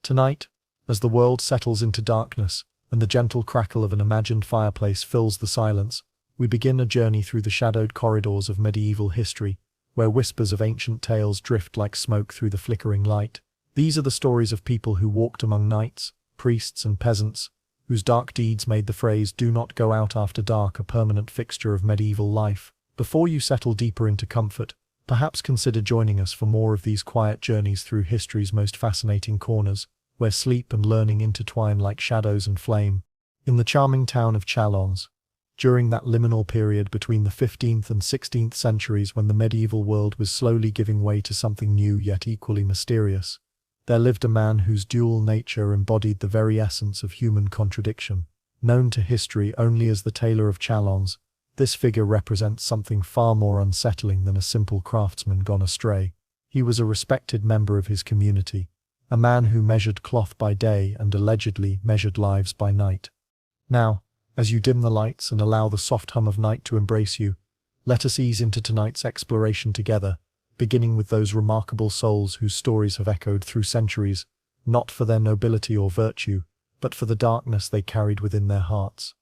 Tonight, as the world settles into darkness, and the gentle crackle of an imagined fireplace fills the silence, we begin a journey through the shadowed corridors of medieval history, where whispers of ancient tales drift like smoke through the flickering light. These are the stories of people who walked among knights, priests and peasants, whose dark deeds made the phrase "do not go out after dark" a permanent fixture of medieval life. Before you settle deeper into comfort, perhaps consider joining us for more of these quiet journeys through history's most fascinating corners, where sleep and learning intertwine like shadows and flame. In the charming town of Chalons, during that liminal period between the 15th and 16th centuries when the medieval world was slowly giving way to something new yet equally mysterious, there lived a man whose dual nature embodied the very essence of human contradiction. Known to history only as the Tailor of Chalons, this figure represents something far more unsettling than a simple craftsman gone astray. He was a respected member of his community, a man who measured cloth by day and allegedly measured lives by night. Now, as you dim the lights and allow the soft hum of night to embrace you, let us ease into tonight's exploration together, beginning with those remarkable souls whose stories have echoed through centuries, not for their nobility or virtue, but for the darkness they carried within their hearts.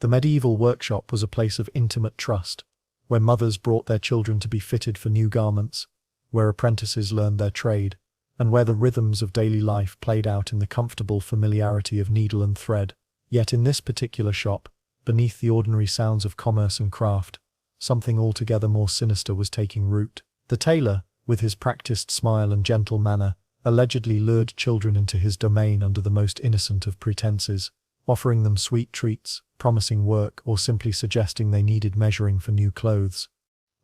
The medieval workshop was a place of intimate trust, where mothers brought their children to be fitted for new garments, where apprentices learned their trade, and where the rhythms of daily life played out in the comfortable familiarity of needle and thread. Yet in this particular shop, beneath the ordinary sounds of commerce and craft, something altogether more sinister was taking root. The tailor, with his practiced smile and gentle manner, allegedly lured children into his domain under the most innocent of pretenses, offering them sweet treats, promising work, or simply suggesting they needed measuring for new clothes.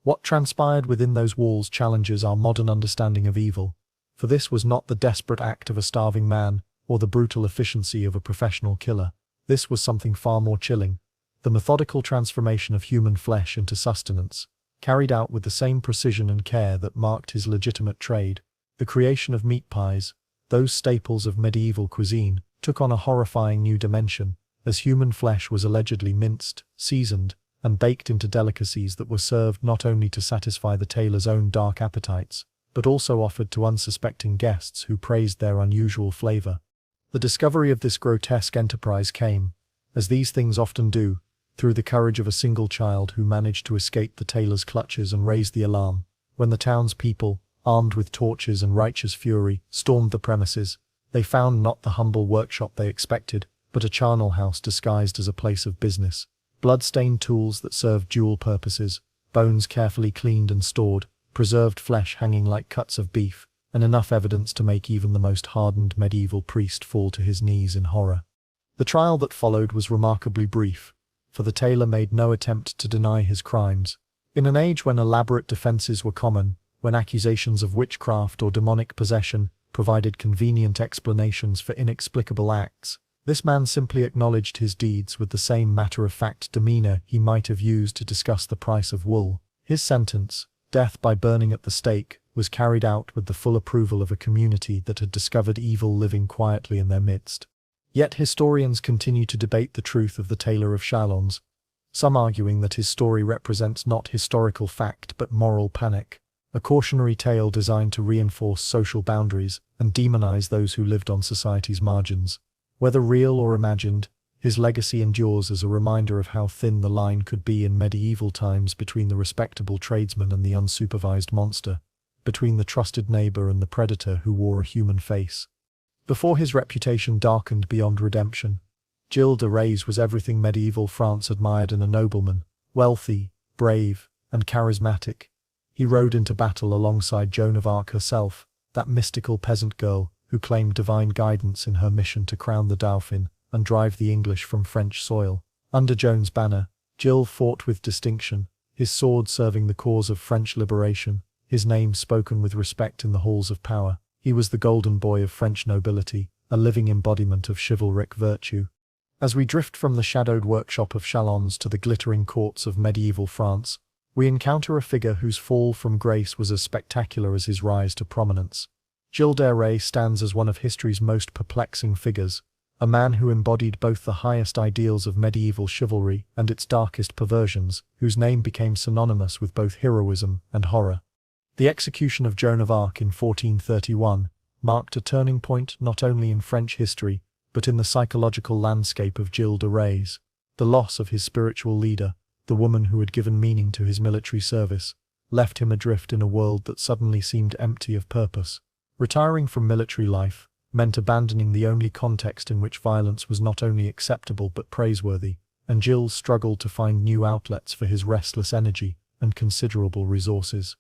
What transpired within those walls challenges our modern understanding of evil, for this was not the desperate act of a starving man, or the brutal efficiency of a professional killer. This was something far more chilling, the methodical transformation of human flesh into sustenance, carried out with the same precision and care that marked his legitimate trade. The creation of meat pies, those staples of medieval cuisine, took on a horrifying new dimension, as human flesh was allegedly minced, seasoned, and baked into delicacies that were served not only to satisfy the tailor's own dark appetites, but also offered to unsuspecting guests who praised their unusual flavor. The discovery of this grotesque enterprise came, as these things often do, through the courage of a single child who managed to escape the tailor's clutches and raise the alarm. When the townspeople, armed with torches and righteous fury, stormed the premises, they found not the humble workshop they expected, but a charnel house disguised as a place of business. Blood-stained tools that served dual purposes, bones carefully cleaned and stored, preserved flesh hanging like cuts of beef, and enough evidence to make even the most hardened medieval priest fall to his knees in horror. The trial that followed was remarkably brief, for the tailor made no attempt to deny his crimes. In an age when elaborate defenses were common, when accusations of witchcraft or demonic possession provided convenient explanations for inexplicable acts, this man simply acknowledged his deeds with the same matter-of-fact demeanor he might have used to discuss the price of wool. His sentence, death by burning at the stake, was carried out with the full approval of a community that had discovered evil living quietly in their midst. Yet historians continue to debate the truth of the Tailor of Chalons, some arguing that his story represents not historical fact but moral panic, a cautionary tale designed to reinforce social boundaries and demonize those who lived on society's margins. Whether real or imagined, his legacy endures as a reminder of how thin the line could be in medieval times between the respectable tradesman and the unsupervised monster, between the trusted neighbor and the predator who wore a human face. Before his reputation darkened beyond redemption, Gilles de Rais was everything medieval France admired in a nobleman: wealthy, brave, and charismatic. He rode into battle alongside Joan of Arc herself, that mystical peasant girl who claimed divine guidance in her mission to crown the Dauphin and drive the English from French soil. Under Joan's banner, Gilles fought with distinction, his sword serving the cause of French liberation, his name spoken with respect in the halls of power. He was the golden boy of French nobility, a living embodiment of chivalric virtue. As we drift from the shadowed workshop of Chalons to the glittering courts of medieval France, we encounter a figure whose fall from grace was as spectacular as his rise to prominence. Gilles de Rais stands as one of history's most perplexing figures, a man who embodied both the highest ideals of medieval chivalry and its darkest perversions, whose name became synonymous with both heroism and horror. The execution of Joan of Arc in 1431 marked a turning point not only in French history, but in the psychological landscape of Gilles de Rais. The loss of his spiritual leader, the woman who had given meaning to his military service, left him adrift in a world that suddenly seemed empty of purpose. Retiring from military life meant abandoning the only context in which violence was not only acceptable but praiseworthy, and Gilles struggled to find new outlets for his restless energy and considerable resources.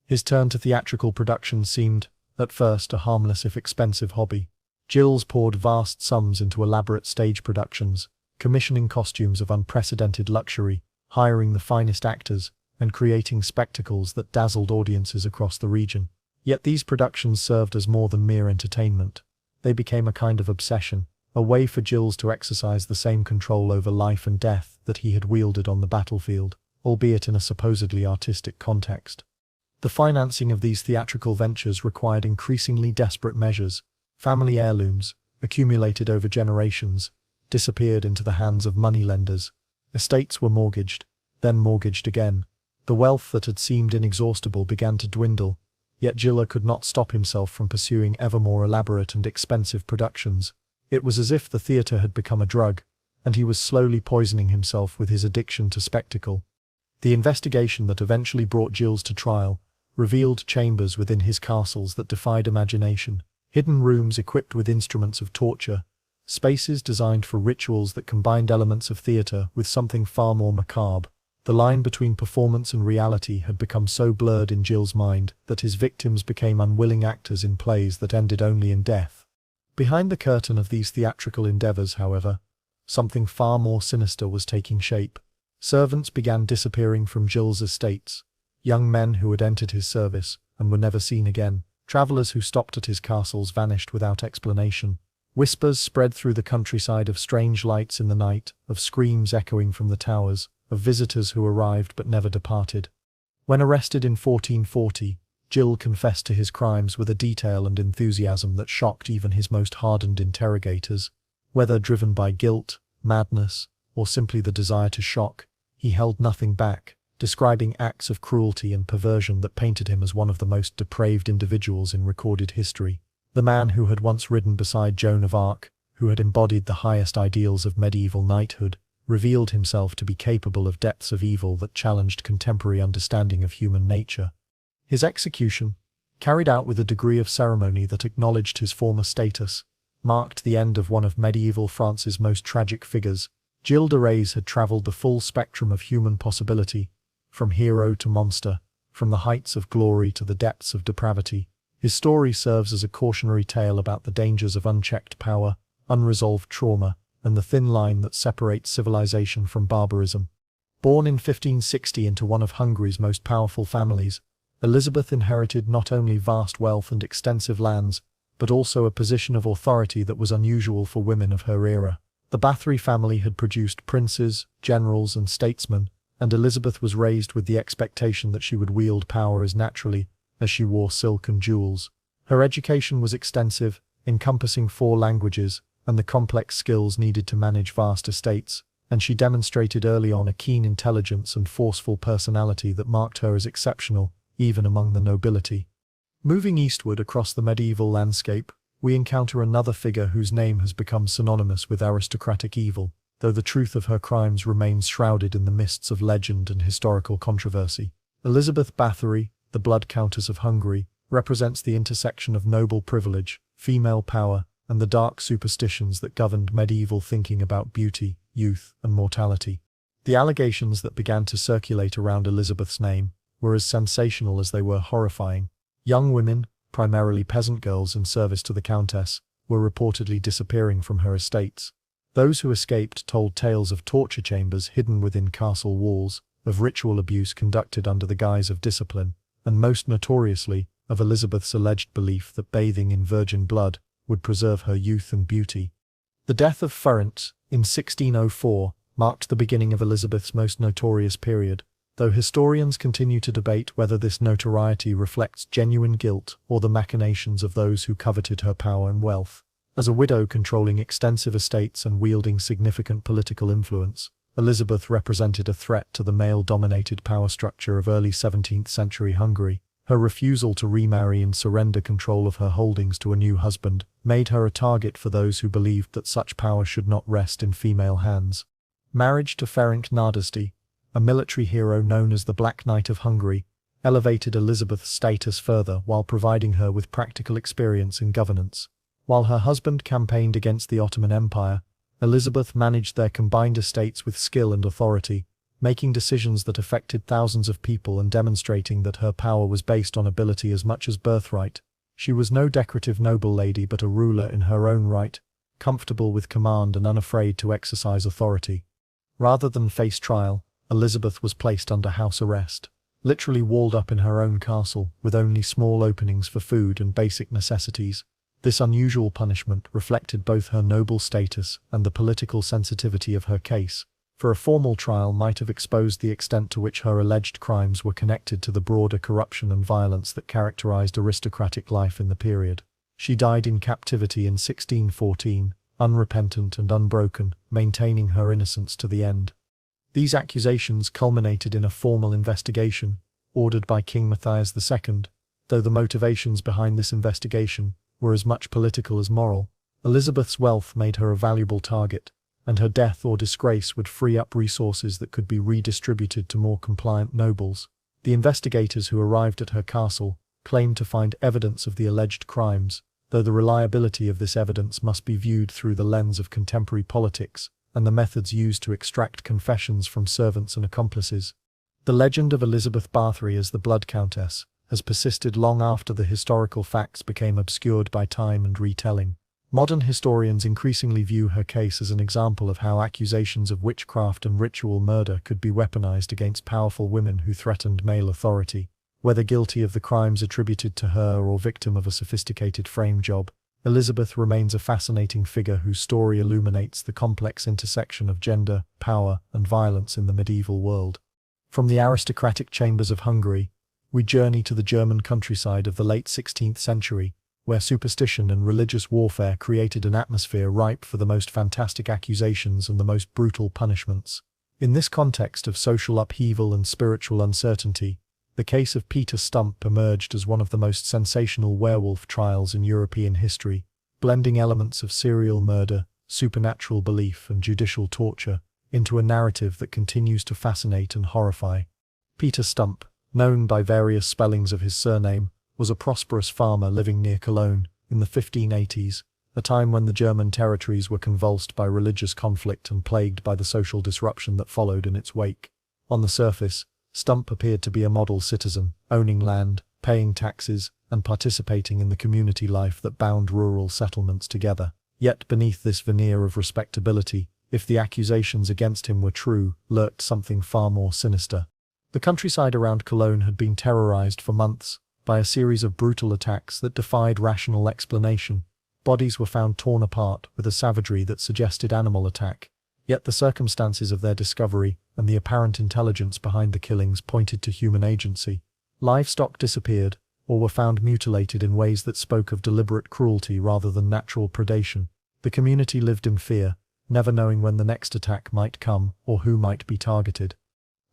His turn to theatrical production seemed, at first, a harmless if expensive hobby. Gilles poured vast sums into elaborate stage productions, commissioning costumes of unprecedented luxury, hiring the finest actors, and creating spectacles that dazzled audiences across the region. Yet these productions served as more than mere entertainment. They became a kind of obsession, a way for Gilles to exercise the same control over life and death that he had wielded on the battlefield, albeit in a supposedly artistic context. The financing of these theatrical ventures required increasingly desperate measures. Family heirlooms, accumulated over generations, disappeared into the hands of moneylenders. Estates were mortgaged, then mortgaged again. The wealth that had seemed inexhaustible began to dwindle, yet Gilles could not stop himself from pursuing ever more elaborate and expensive productions. It was as if the theatre had become a drug, and he was slowly poisoning himself with his addiction to spectacle. The investigation that eventually brought Gilles to trial revealed chambers within his castles that defied imagination, hidden rooms equipped with instruments of torture, spaces designed for rituals that combined elements of theatre with something far more macabre. The line between performance and reality had become so blurred in Gilles' mind that his victims became unwilling actors in plays that ended only in death. Behind the curtain of these theatrical endeavors, however, something far more sinister was taking shape. Servants began disappearing from Gilles' estates, young men who had entered his service and were never seen again. Travelers who stopped at his castles vanished without explanation. Whispers spread through the countryside of strange lights in the night, of screams echoing from the towers, of visitors who arrived but never departed. When arrested in 1440, Gilles confessed to his crimes with a detail and enthusiasm that shocked even his most hardened interrogators. Whether driven by guilt, madness, or simply the desire to shock, he held nothing back, describing acts of cruelty and perversion that painted him as one of the most depraved individuals in recorded history. The man who had once ridden beside Joan of Arc, who had embodied the highest ideals of medieval knighthood, revealed himself to be capable of depths of evil that challenged contemporary understanding of human nature. His execution, carried out with a degree of ceremony that acknowledged his former status, marked the end of one of medieval France's most tragic figures. Gilles de Rais had travelled the full spectrum of human possibility, from hero to monster, from the heights of glory to the depths of depravity. His story serves as a cautionary tale about the dangers of unchecked power, unresolved trauma, and the thin line that separates civilization from barbarism. Born in 1560 into one of Hungary's most powerful families, Elizabeth inherited not only vast wealth and extensive lands, but also a position of authority that was unusual for women of her era. The Bathory family had produced princes, generals, and statesmen, and Elizabeth was raised with the expectation that she would wield power as naturally as she wore silk and jewels. Her education was extensive, encompassing 4 languages and the complex skills needed to manage vast estates, and she demonstrated early on a keen intelligence and forceful personality that marked her as exceptional, even among the nobility. Moving eastward across the medieval landscape, we encounter another figure whose name has become synonymous with aristocratic evil, though the truth of her crimes remains shrouded in the mists of legend and historical controversy. Elizabeth Bathory, the Blood Countess of Hungary, represents the intersection of noble privilege, female power, and the dark superstitions that governed medieval thinking about beauty, youth, and mortality. The allegations that began to circulate around Elizabeth's name were as sensational as they were horrifying. Young women, primarily peasant girls in service to the Countess, were reportedly disappearing from her estates. Those who escaped told tales of torture chambers hidden within castle walls, of ritual abuse conducted under the guise of discipline, and most notoriously, of Elizabeth's alleged belief that bathing in virgin blood would preserve her youth and beauty. The death of Ferrant, in 1604, marked the beginning of Elizabeth's most notorious period, though historians continue to debate whether this notoriety reflects genuine guilt or the machinations of those who coveted her power and wealth. As a widow controlling extensive estates and wielding significant political influence, Elizabeth represented a threat to the male-dominated power structure of early 17th century Hungary. Her refusal to remarry and surrender control of her holdings to a new husband made her a target for those who believed that such power should not rest in female hands. Marriage to Ferenc Nardesti, a military hero known as the Black Knight of Hungary, elevated Elizabeth's status further while providing her with practical experience in governance. While her husband campaigned against the Ottoman Empire, Elizabeth managed their combined estates with skill and authority, making decisions that affected thousands of people and demonstrating that her power was based on ability as much as birthright. She was no decorative noble lady but a ruler in her own right, comfortable with command and unafraid to exercise authority. Rather than face trial, Elizabeth was placed under house arrest, literally walled up in her own castle, with only small openings for food and basic necessities. This unusual punishment reflected both her noble status and the political sensitivity of her case, for a formal trial might have exposed the extent to which her alleged crimes were connected to the broader corruption and violence that characterized aristocratic life in the period. She died in captivity in 1614, unrepentant and unbroken, maintaining her innocence to the end. These accusations culminated in a formal investigation, ordered by King Matthias II, though the motivations behind this investigation were as much political as moral. Elizabeth's wealth made her a valuable target, and her death or disgrace would free up resources that could be redistributed to more compliant nobles. The investigators who arrived at her castle claimed to find evidence of the alleged crimes, though the reliability of this evidence must be viewed through the lens of contemporary politics and the methods used to extract confessions from servants and accomplices. The legend of Elizabeth Bathory as the Blood Countess has persisted long after the historical facts became obscured by time and retelling. Modern historians increasingly view her case as an example of how accusations of witchcraft and ritual murder could be weaponized against powerful women who threatened male authority. Whether guilty of the crimes attributed to her or victim of a sophisticated frame job, Elizabeth remains a fascinating figure whose story illuminates the complex intersection of gender, power, and violence in the medieval world. From the aristocratic chambers of Hungary, we journey to the German countryside of the late 16th century, where superstition and religious warfare created an atmosphere ripe for the most fantastic accusations and the most brutal punishments. In this context of social upheaval and spiritual uncertainty, the case of Peter Stump emerged as one of the most sensational werewolf trials in European history, blending elements of serial murder, supernatural belief, and judicial torture into a narrative that continues to fascinate and horrify. Peter Stump, known by various spellings of his surname, was a prosperous farmer living near Cologne in the 1580s, a time when the German territories were convulsed by religious conflict and plagued by the social disruption that followed in its wake. On the surface, Stump appeared to be a model citizen, owning land, paying taxes, and participating in the community life that bound rural settlements together. Yet beneath this veneer of respectability, if the accusations against him were true, lurked something far more sinister. The countryside around Cologne had been terrorized for months by a series of brutal attacks that defied rational explanation. Bodies were found torn apart with a savagery that suggested animal attack, yet the circumstances of their discovery and the apparent intelligence behind the killings pointed to human agency. Livestock disappeared, or were found mutilated in ways that spoke of deliberate cruelty rather than natural predation. The community lived in fear, never knowing when the next attack might come or who might be targeted.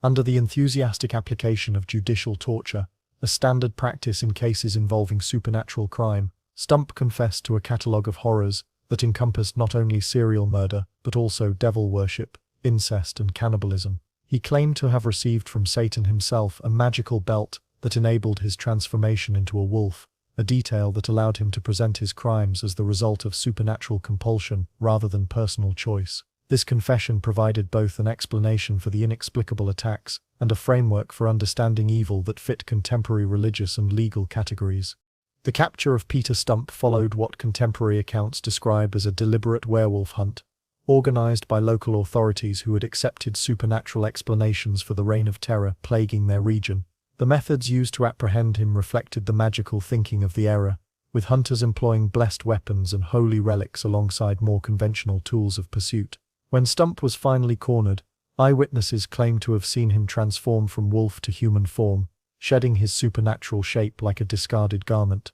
Under the enthusiastic application of judicial torture, a standard practice in cases involving supernatural crime, Stump confessed to a catalogue of horrors that encompassed not only serial murder, but also devil worship, incest, and cannibalism. He claimed to have received from Satan himself a magical belt that enabled his transformation into a wolf, a detail that allowed him to present his crimes as the result of supernatural compulsion rather than personal choice. This confession provided both an explanation for the inexplicable attacks and a framework for understanding evil that fit contemporary religious and legal categories. The capture of Peter Stump followed what contemporary accounts describe as a deliberate werewolf hunt, organized by local authorities who had accepted supernatural explanations for the reign of terror plaguing their region. The methods used to apprehend him reflected the magical thinking of the era, with hunters employing blessed weapons and holy relics alongside more conventional tools of pursuit. When Stump was finally cornered, eyewitnesses claimed to have seen him transform from wolf to human form, shedding his supernatural shape like a discarded garment.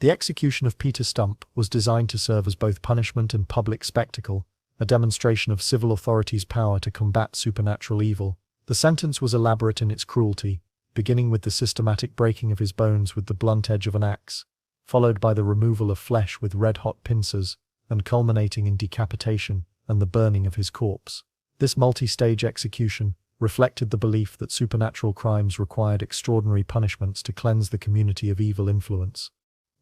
The execution of Peter Stump was designed to serve as both punishment and public spectacle, a demonstration of civil authorities' power to combat supernatural evil. The sentence was elaborate in its cruelty, beginning with the systematic breaking of his bones with the blunt edge of an axe, followed by the removal of flesh with red-hot pincers, and culminating in decapitation and the burning of his corpse. This multi-stage execution reflected the belief that supernatural crimes required extraordinary punishments to cleanse the community of evil influence.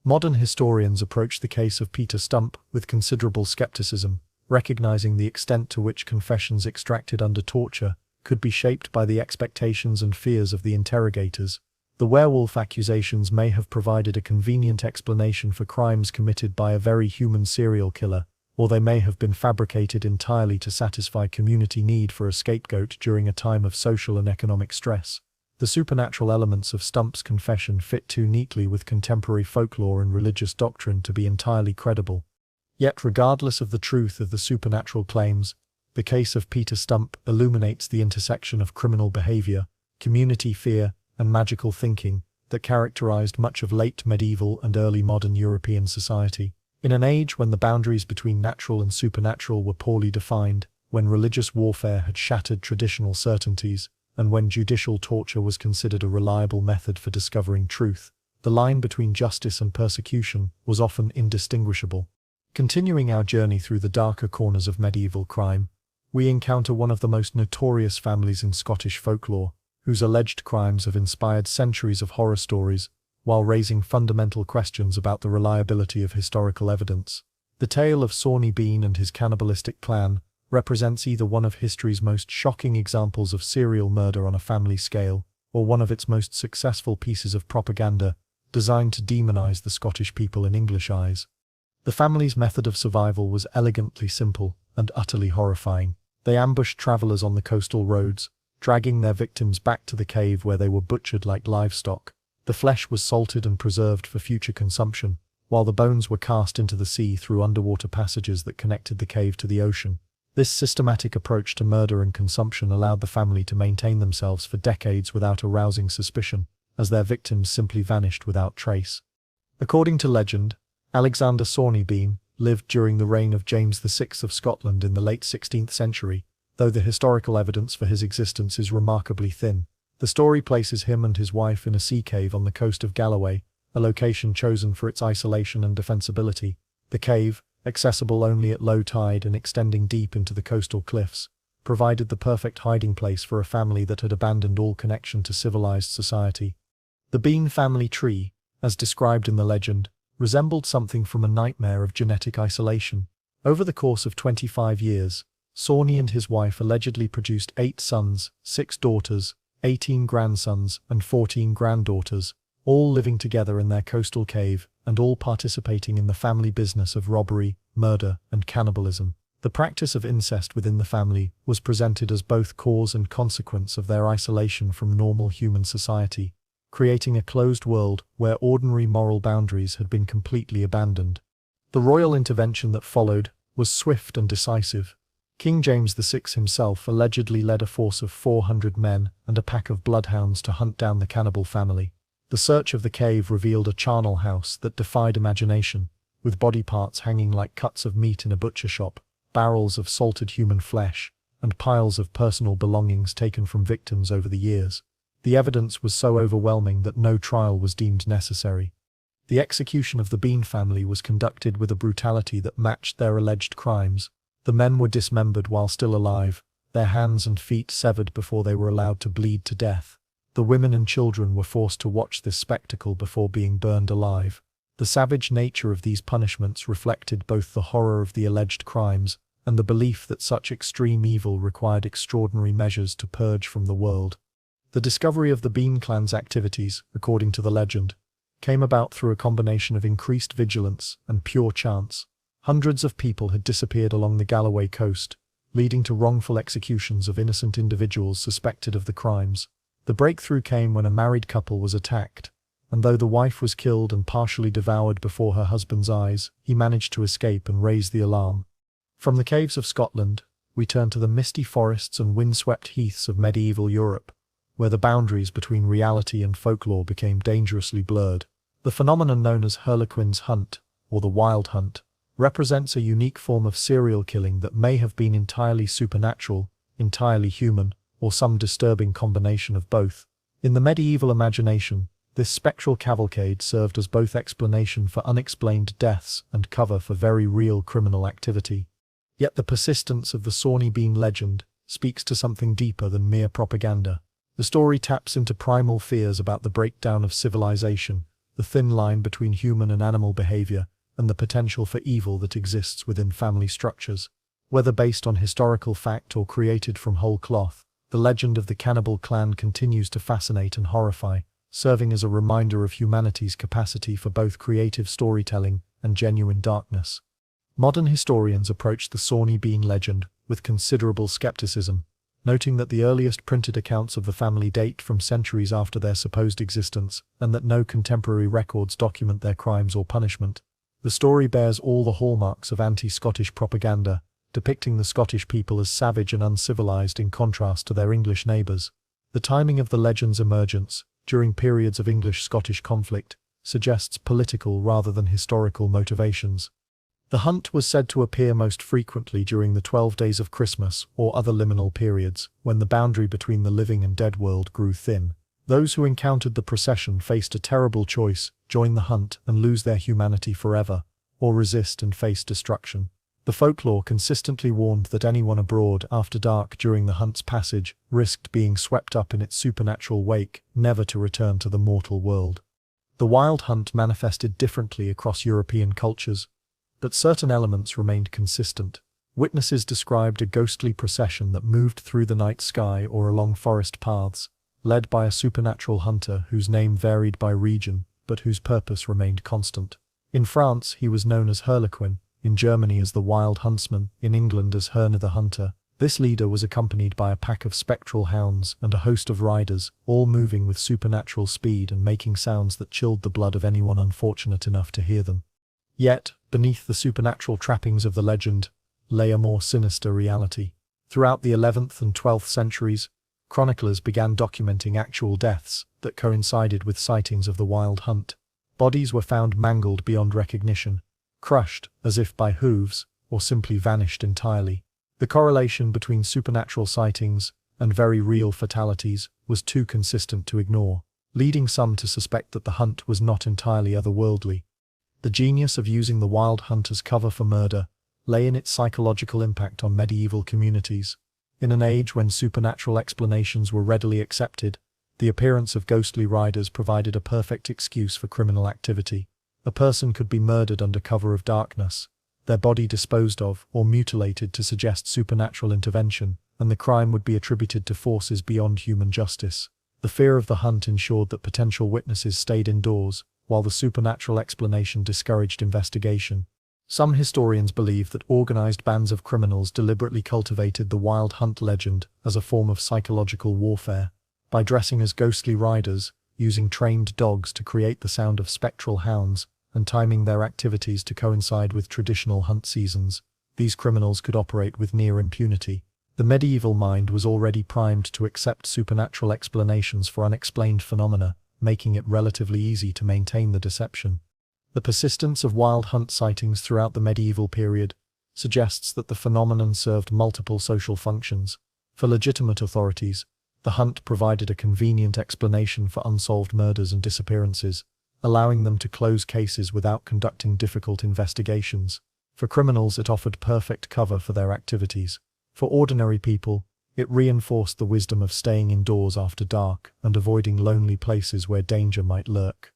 Modern historians approach the case of Peter Stump with considerable skepticism, recognizing the extent to which confessions extracted under torture could be shaped by the expectations and fears of the interrogators. The werewolf accusations may have provided a convenient explanation for crimes committed by a very human serial killer, or they may have been fabricated entirely to satisfy community need for a scapegoat during a time of social and economic stress. The supernatural elements of Stump's confession fit too neatly with contemporary folklore and religious doctrine to be entirely credible. Yet regardless of the truth of the supernatural claims, the case of Peter Stump illuminates the intersection of criminal behavior, community fear, and magical thinking that characterized much of late medieval and early modern European society. In an age when the boundaries between natural and supernatural were poorly defined, when religious warfare had shattered traditional certainties, and when judicial torture was considered a reliable method for discovering truth, the line between justice and persecution was often indistinguishable. Continuing our journey through the darker corners of medieval crime, we encounter one of the most notorious families in Scottish folklore, whose alleged crimes have inspired centuries of horror stories, while raising fundamental questions about the reliability of historical evidence. The tale of Sawney Bean and his cannibalistic clan represents either one of history's most shocking examples of serial murder on a family scale, or one of its most successful pieces of propaganda designed to demonize the Scottish people in English eyes. The family's method of survival was elegantly simple and utterly horrifying. They ambushed travelers on the coastal roads, dragging their victims back to the cave where they were butchered like livestock. The flesh was salted and preserved for future consumption, while the bones were cast into the sea through underwater passages that connected the cave to the ocean. This systematic approach to murder and consumption allowed the family to maintain themselves for decades without arousing suspicion, as their victims simply vanished without trace. According to legend, Alexander Sawney Bean lived during the reign of James VI of Scotland in the late 16th century, though the historical evidence for his existence is remarkably thin. The story places him and his wife in a sea cave on the coast of Galloway, a location chosen for its isolation and defensibility. The cave, accessible only at low tide and extending deep into the coastal cliffs, provided the perfect hiding place for a family that had abandoned all connection to civilized society. The Bean family tree, as described in the legend, resembled something from a nightmare of genetic isolation. Over the course of 25 years, Sawney and his wife allegedly produced 8 sons, 6 daughters, 18 grandsons, and 14 granddaughters, all living together in their coastal cave and all participating in the family business of robbery, murder, and cannibalism. The practice of incest within the family was presented as both cause and consequence of their isolation from normal human society, creating a closed world where ordinary moral boundaries had been completely abandoned. The royal intervention that followed was swift and decisive. King James VI himself allegedly led a force of 400 men and a pack of bloodhounds to hunt down the cannibal family. The search of the cave revealed a charnel house that defied imagination, with body parts hanging like cuts of meat in a butcher shop, barrels of salted human flesh, and piles of personal belongings taken from victims over the years. The evidence was so overwhelming that no trial was deemed necessary. The execution of the Bean family was conducted with a brutality that matched their alleged crimes. The men were dismembered while still alive, their hands and feet severed before they were allowed to bleed to death. The women and children were forced to watch this spectacle before being burned alive. The savage nature of these punishments reflected both the horror of the alleged crimes and the belief that such extreme evil required extraordinary measures to purge from the world. The discovery of the Bean clan's activities, according to the legend, came about through a combination of increased vigilance and pure chance. Hundreds of people had disappeared along the Galloway coast, leading to wrongful executions of innocent individuals suspected of the crimes. The breakthrough came when a married couple was attacked, and though the wife was killed and partially devoured before her husband's eyes, he managed to escape and raise the alarm. From the caves of Scotland, we turn to the misty forests and windswept heaths of medieval Europe, where the boundaries between reality and folklore became dangerously blurred. The phenomenon known as Harlequin's hunt, or the wild hunt, represents a unique form of serial killing that may have been entirely supernatural, entirely human, or some disturbing combination of both. In the medieval imagination, this spectral cavalcade served as both explanation for unexplained deaths and cover for very real criminal activity. Yet the persistence of the Sawney Bean legend speaks to something deeper than mere propaganda. The story taps into primal fears about the breakdown of civilization, the thin line between human and animal behavior, and the potential for evil that exists within family structures. Whether based on historical fact or created from whole cloth, the legend of the cannibal clan continues to fascinate and horrify, serving as a reminder of humanity's capacity for both creative storytelling and genuine darkness. Modern historians approach the Sawney Bean legend with considerable skepticism, noting that the earliest printed accounts of the family date from centuries after their supposed existence, and that no contemporary records document their crimes or punishment. The story bears all the hallmarks of anti-Scottish propaganda, depicting the Scottish people as savage and uncivilized in contrast to their English neighbours. The timing of the legend's emergence, during periods of English-Scottish conflict, suggests political rather than historical motivations. The hunt was said to appear most frequently during the 12 days of Christmas or other liminal periods, when the boundary between the living and dead world grew thin. Those who encountered the procession faced a terrible choice: join the hunt and lose their humanity forever, or resist and face destruction. The folklore consistently warned that anyone abroad after dark during the hunt's passage risked being swept up in its supernatural wake, never to return to the mortal world. The wild hunt manifested differently across European cultures, but certain elements remained consistent. Witnesses described a ghostly procession that moved through the night sky or along forest paths, led by a supernatural hunter whose name varied by region, but whose purpose remained constant. In France, he was known as Harlequin, in Germany as the Wild Huntsman, in England as Herne the Hunter. This leader was accompanied by a pack of spectral hounds and a host of riders, all moving with supernatural speed and making sounds that chilled the blood of anyone unfortunate enough to hear them. Yet, beneath the supernatural trappings of the legend, lay a more sinister reality. Throughout the 11th and 12th centuries, chroniclers began documenting actual deaths that coincided with sightings of the wild hunt. Bodies were found mangled beyond recognition, crushed as if by hooves, or simply vanished entirely. The correlation between supernatural sightings and very real fatalities was too consistent to ignore, leading some to suspect that the hunt was not entirely otherworldly. The genius of using the wild hunt as cover for murder lay in its psychological impact on medieval communities. In an age when supernatural explanations were readily accepted, the appearance of ghostly riders provided a perfect excuse for criminal activity. A person could be murdered under cover of darkness, their body disposed of or mutilated to suggest supernatural intervention, and the crime would be attributed to forces beyond human justice. The fear of the hunt ensured that potential witnesses stayed indoors, while the supernatural explanation discouraged investigation. Some historians believe that organized bands of criminals deliberately cultivated the wild hunt legend as a form of psychological warfare. By dressing as ghostly riders, using trained dogs to create the sound of spectral hounds, and timing their activities to coincide with traditional hunt seasons, these criminals could operate with near impunity. The medieval mind was already primed to accept supernatural explanations for unexplained phenomena, making it relatively easy to maintain the deception. The persistence of wild hunt sightings throughout the medieval period suggests that the phenomenon served multiple social functions. For legitimate authorities, the hunt provided a convenient explanation for unsolved murders and disappearances, allowing them to close cases without conducting difficult investigations. For criminals, it offered perfect cover for their activities. For ordinary people, it reinforced the wisdom of staying indoors after dark and avoiding lonely places where danger might lurk.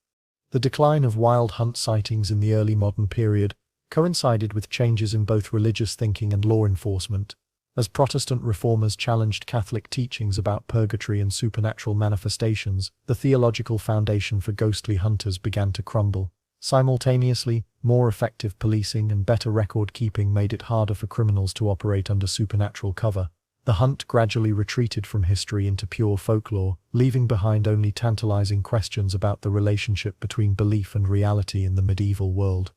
The decline of wild hunt sightings in the early modern period coincided with changes in both religious thinking and law enforcement. As Protestant reformers challenged Catholic teachings about purgatory and supernatural manifestations, the theological foundation for ghostly hunters began to crumble. Simultaneously, more effective policing and better record-keeping made it harder for criminals to operate under supernatural cover. The hunt gradually retreated from history into pure folklore, leaving behind only tantalizing questions about the relationship between belief and reality in the medieval world.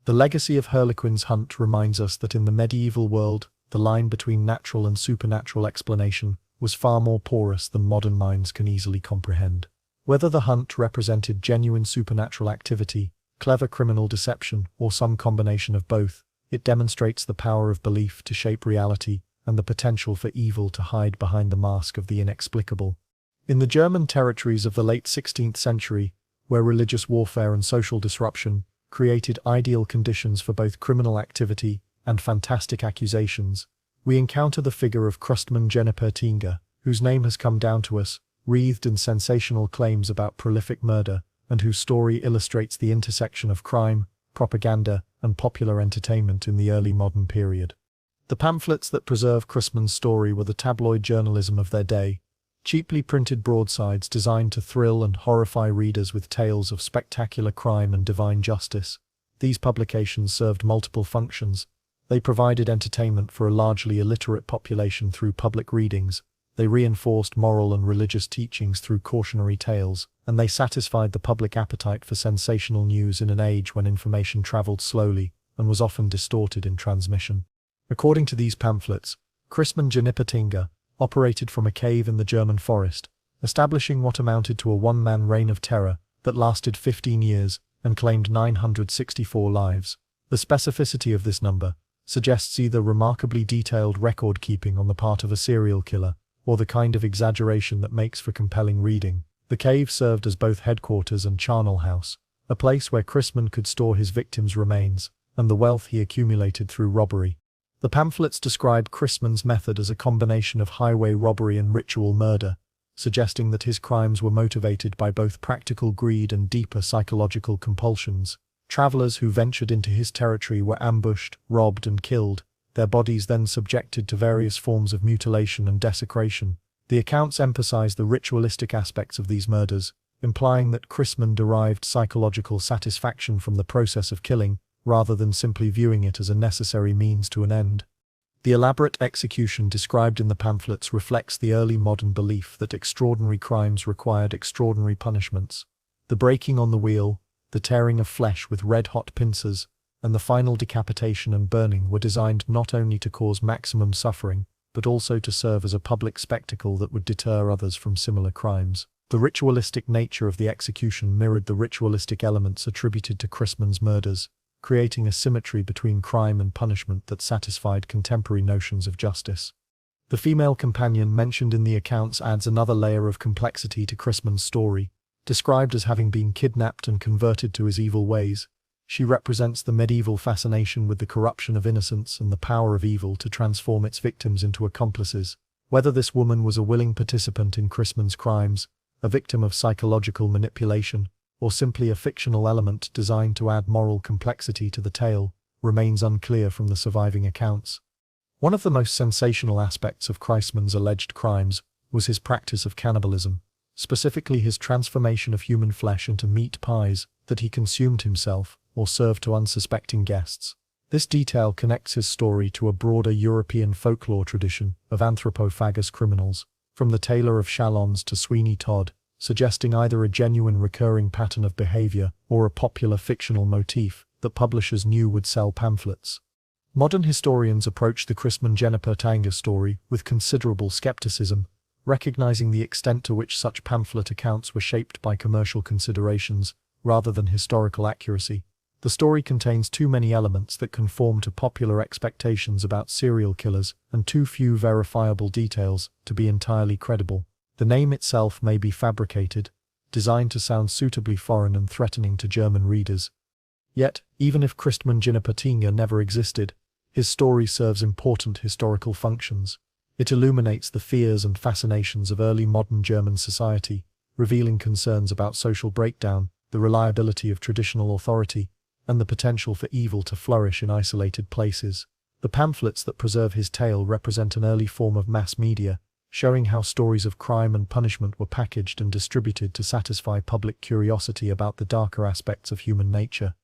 The legacy of Harlequin's hunt reminds us that in the medieval world, the line between natural and supernatural explanation was far more porous than modern minds can easily comprehend. Whether the hunt represented genuine supernatural activity, clever criminal deception, or some combination of both, it demonstrates the power of belief to shape reality and the potential for evil to hide behind the mask of the inexplicable. In the German territories of the late 16th century, where religious warfare and social disruption created ideal conditions for both criminal activity and fantastic accusations, we encounter the figure of Crustman Jeniper-Tinga, whose name has come down to us, wreathed in sensational claims about prolific murder, and whose story illustrates the intersection of crime, propaganda, and popular entertainment in the early modern period. The pamphlets that preserve Crustman's story were the tabloid journalism of their day, cheaply printed broadsides designed to thrill and horrify readers with tales of spectacular crime and divine justice. These publications served multiple functions. They provided entertainment for a largely illiterate population through public readings, they reinforced moral and religious teachings through cautionary tales, and they satisfied the public appetite for sensational news in an age when information traveled slowly and was often distorted in transmission. According to these pamphlets, Crustman Jeniper-Tinga operated from a cave in the German forest, establishing what amounted to a one-man reign of terror that lasted 15 years and claimed 964 lives. The specificity of this number suggests either remarkably detailed record-keeping on the part of a serial killer, or the kind of exaggeration that makes for compelling reading. The cave served as both headquarters and charnel house, a place where Crustman could store his victims' remains, and the wealth he accumulated through robbery. The pamphlets describe Crustman's method as a combination of highway robbery and ritual murder, suggesting that his crimes were motivated by both practical greed and deeper psychological compulsions. Travelers who ventured into his territory were ambushed, robbed, and killed, their bodies then subjected to various forms of mutilation and desecration. The accounts emphasize the ritualistic aspects of these murders, implying that Crustman derived psychological satisfaction from the process of killing, rather than simply viewing it as a necessary means to an end. The elaborate execution described in the pamphlets reflects the early modern belief that extraordinary crimes required extraordinary punishments. The breaking on the wheel, the tearing of flesh with red-hot pincers, and the final decapitation and burning were designed not only to cause maximum suffering, but also to serve as a public spectacle that would deter others from similar crimes. The ritualistic nature of the execution mirrored the ritualistic elements attributed to Crustman's murders, creating a symmetry between crime and punishment that satisfied contemporary notions of justice. The female companion mentioned in the accounts adds another layer of complexity to Crustman's story. Described as having been kidnapped and converted to his evil ways, she represents the medieval fascination with the corruption of innocence and the power of evil to transform its victims into accomplices. Whether this woman was a willing participant in Crustman's crimes, a victim of psychological manipulation, or simply a fictional element designed to add moral complexity to the tale, remains unclear from the surviving accounts. One of the most sensational aspects of Crustman's alleged crimes was his practice of cannibalism, specifically his transformation of human flesh into meat pies that he consumed himself or served to unsuspecting guests. This detail connects his story to a broader European folklore tradition of anthropophagous criminals, from the Tailor of Chalons to Sweeney Todd, suggesting either a genuine recurring pattern of behavior or a popular fictional motif that publishers knew would sell pamphlets. Modern historians approach the Crustman Jeniper-Tinga story with considerable skepticism, recognizing the extent to which such pamphlet accounts were shaped by commercial considerations rather than historical accuracy. The story contains too many elements that conform to popular expectations about serial killers and too few verifiable details to be entirely credible. The name itself may be fabricated, designed to sound suitably foreign and threatening to German readers. Yet, even if Crustman Jeniper-Tinga never existed, his story serves important historical functions. It illuminates the fears and fascinations of early modern German society, revealing concerns about social breakdown, the reliability of traditional authority, and the potential for evil to flourish in isolated places. The pamphlets that preserve his tale represent an early form of mass media, showing how stories of crime and punishment were packaged and distributed to satisfy public curiosity about the darker aspects of human nature.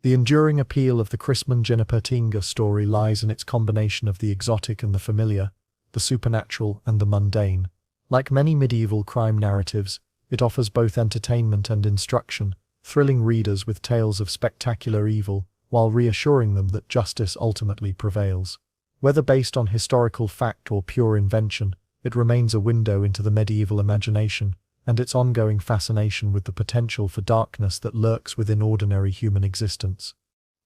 The enduring appeal of the Crustman Jeniper-Tinga story lies in its combination of the exotic and the familiar, the supernatural and the mundane. Like many medieval crime narratives, it offers both entertainment and instruction, thrilling readers with tales of spectacular evil, while reassuring them that justice ultimately prevails. Whether based on historical fact or pure invention, it remains a window into the medieval imagination, and its ongoing fascination with the potential for darkness that lurks within ordinary human existence.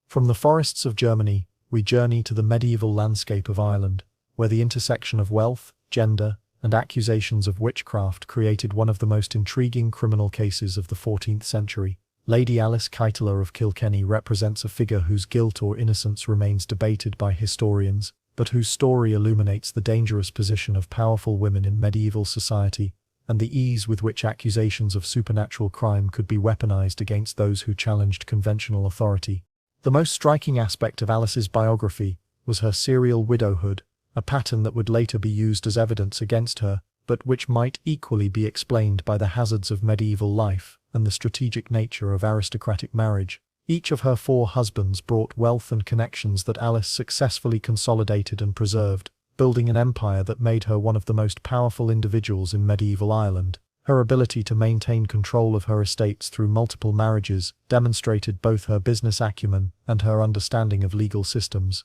From the forests of Germany, we journey to the medieval landscape of Ireland, where the intersection of wealth, gender, and accusations of witchcraft created one of the most intriguing criminal cases of the 14th century. Lady Alice Keitler of Kilkenny represents a figure whose guilt or innocence remains debated by historians, but whose story illuminates the dangerous position of powerful women in medieval society, and the ease with which accusations of supernatural crime could be weaponized against those who challenged conventional authority. The most striking aspect of Alice's biography was her serial widowhood, a pattern that would later be used as evidence against her, but which might equally be explained by the hazards of medieval life and the strategic nature of aristocratic marriage. Each of her 4 husbands brought wealth and connections that Alice successfully consolidated and preserved, building an empire that made her one of the most powerful individuals in medieval Ireland. Her ability to maintain control of her estates through multiple marriages demonstrated both her business acumen and her understanding of legal systems.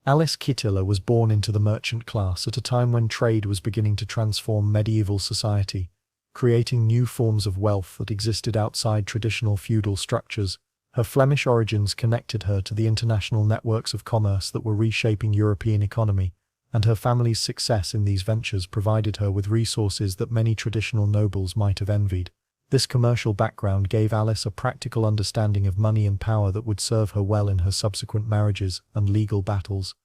Alice Keitler was born into the merchant class at a time when trade was beginning to transform medieval society, creating new forms of wealth that existed outside traditional feudal structures. Her Flemish origins connected her to the international networks of commerce that were reshaping European economy, and her family's success in these ventures provided her with resources that many traditional nobles might have envied. This commercial background gave Alice a practical understanding of money and power that would serve her well in her subsequent marriages and legal battles.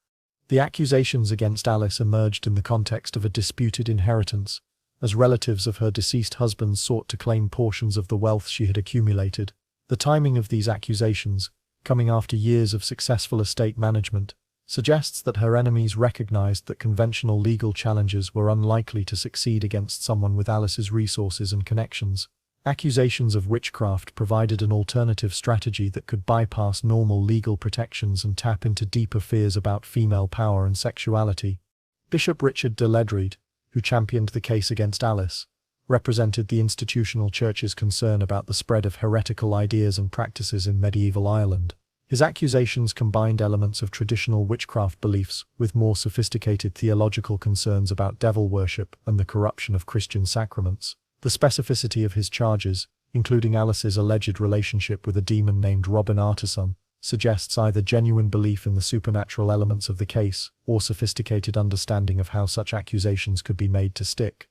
The accusations against Alice emerged in the context of a disputed inheritance, as relatives of her deceased husband sought to claim portions of the wealth she had accumulated. The timing of these accusations, coming after years of successful estate management, suggests that her enemies recognized that conventional legal challenges were unlikely to succeed against someone with Alice's resources and connections. Accusations of witchcraft provided an alternative strategy that could bypass normal legal protections and tap into deeper fears about female power and sexuality. Bishop Richard de Ledrede, who championed the case against Alice, represented the institutional church's concern about the spread of heretical ideas and practices in medieval Ireland. His accusations combined elements of traditional witchcraft beliefs with more sophisticated theological concerns about devil worship and the corruption of Christian sacraments. The specificity of his charges, including Alice's alleged relationship with a demon named Robin Artisan, suggests either genuine belief in the supernatural elements of the case or sophisticated understanding of how such accusations could be made to stick.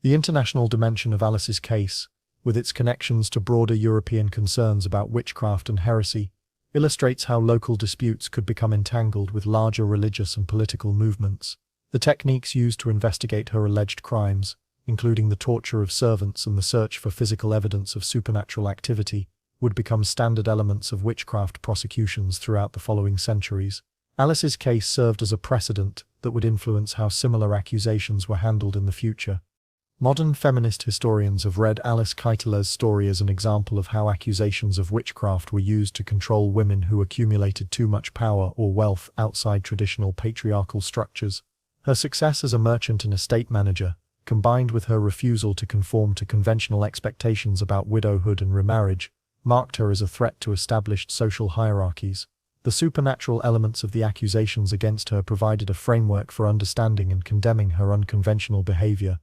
The international dimension of Alice's case, with its connections to broader European concerns about witchcraft and heresy, illustrates how local disputes could become entangled with larger religious and political movements. The techniques used to investigate her alleged crimes, including the torture of servants and the search for physical evidence of supernatural activity, would become standard elements of witchcraft prosecutions throughout the following centuries. Alice's case served as a precedent that would influence how similar accusations were handled in the future. Modern feminist historians have read Alice Keitler's story as an example of how accusations of witchcraft were used to control women who accumulated too much power or wealth outside traditional patriarchal structures. Her success as a merchant and estate manager, combined with her refusal to conform to conventional expectations about widowhood and remarriage, marked her as a threat to established social hierarchies. The supernatural elements of the accusations against her provided a framework for understanding and condemning her unconventional behavior.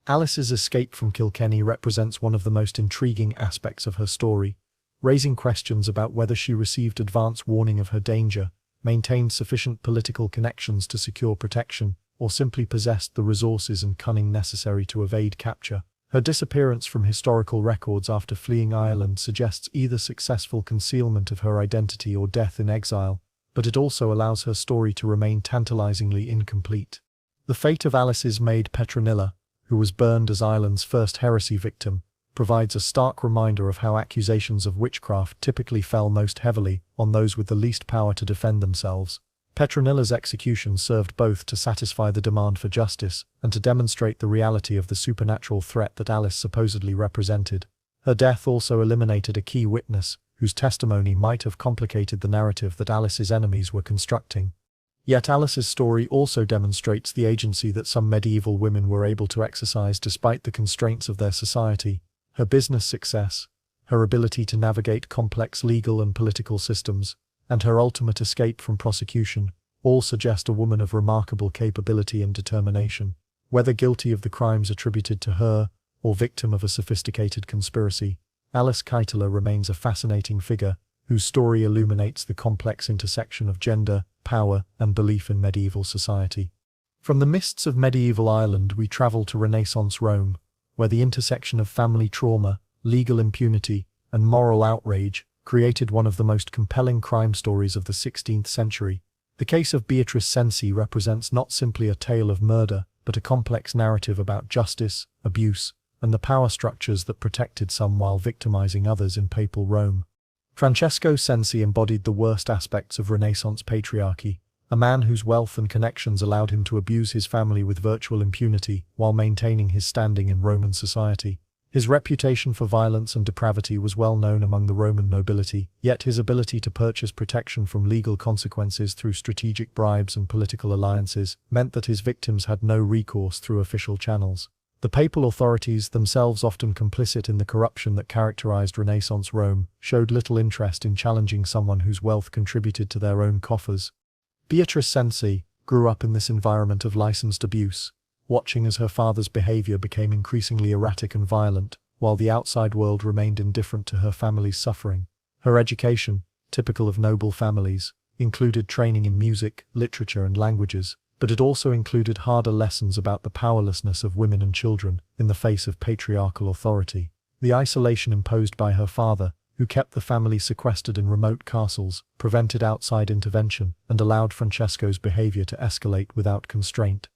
Alice's escape from Kilkenny represents one of the most intriguing aspects of her story, raising questions about whether she received advance warning of her danger, maintained sufficient political connections to secure protection, or simply possessed the resources and cunning necessary to evade capture. Her disappearance from historical records after fleeing Ireland suggests either successful concealment of her identity or death in exile, but it also allows her story to remain tantalizingly incomplete. The fate of Alice's maid Petronilla, who was burned as Ireland's first heresy victim, provides a stark reminder of how accusations of witchcraft typically fell most heavily on those with the least power to defend themselves. Petronilla's execution served both to satisfy the demand for justice and to demonstrate the reality of the supernatural threat that Alice supposedly represented. Her death also eliminated a key witness, whose testimony might have complicated the narrative that Alice's enemies were constructing. Yet Alice's story also demonstrates the agency that some medieval women were able to exercise despite the constraints of their society. Her business success, her ability to navigate complex legal and political systems, and her ultimate escape from prosecution, all suggest a woman of remarkable capability and determination. Whether guilty of the crimes attributed to her, or victim of a sophisticated conspiracy, Alice Keitler remains a fascinating figure, whose story illuminates the complex intersection of gender, power, and belief in medieval society. From the mists of medieval Ireland we travel to Renaissance Rome, where the intersection of family trauma, legal impunity, and moral outrage created one of the most compelling crime stories of the 16th century. The case of Beatrice Cenci represents not simply a tale of murder, but a complex narrative about justice, abuse, and the power structures that protected some while victimizing others in papal Rome. Francesco Cenci embodied the worst aspects of Renaissance patriarchy, a man whose wealth and connections allowed him to abuse his family with virtual impunity while maintaining his standing in Roman society. His reputation for violence and depravity was well known among the Roman nobility, yet his ability to purchase protection from legal consequences through strategic bribes and political alliances meant that his victims had no recourse through official channels. The papal authorities, themselves often complicit in the corruption that characterized Renaissance Rome, showed little interest in challenging someone whose wealth contributed to their own coffers. Beatrice Cenci grew up in this environment of licensed abuse, watching as her father's behavior became increasingly erratic and violent, while the outside world remained indifferent to her family's suffering. Her education, typical of noble families, included training in music, literature, and languages, but it also included harder lessons about the powerlessness of women and children in the face of patriarchal authority. The isolation imposed by her father, who kept the family sequestered in remote castles, prevented outside intervention and allowed Francesco's behavior to escalate without constraint.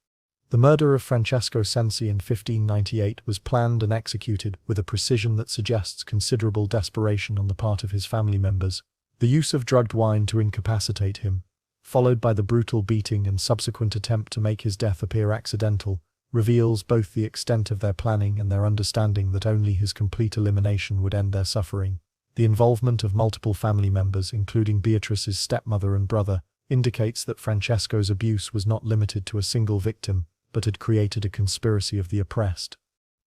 The murder of Francesco Cenci in 1598 was planned and executed with a precision that suggests considerable desperation on the part of his family members. The use of drugged wine to incapacitate him, followed by the brutal beating and subsequent attempt to make his death appear accidental, reveals both the extent of their planning and their understanding that only his complete elimination would end their suffering. The involvement of multiple family members, including Beatrice's stepmother and brother, indicates that Francesco's abuse was not limited to a single victim, but had created a conspiracy of the oppressed.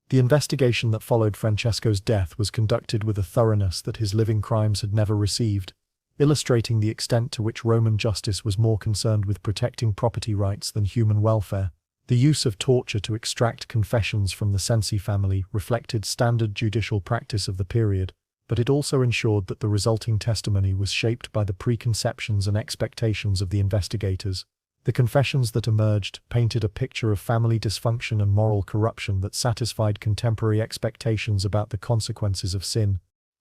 The investigation that followed Francesco's death was conducted with a thoroughness that his living crimes had never received, illustrating the extent to which Roman justice was more concerned with protecting property rights than human welfare. The use of torture to extract confessions from the Cenci family reflected standard judicial practice of the period, but it also ensured that the resulting testimony was shaped by the preconceptions and expectations of the investigators. The confessions that emerged painted a picture of family dysfunction and moral corruption that satisfied contemporary expectations about the consequences of sin.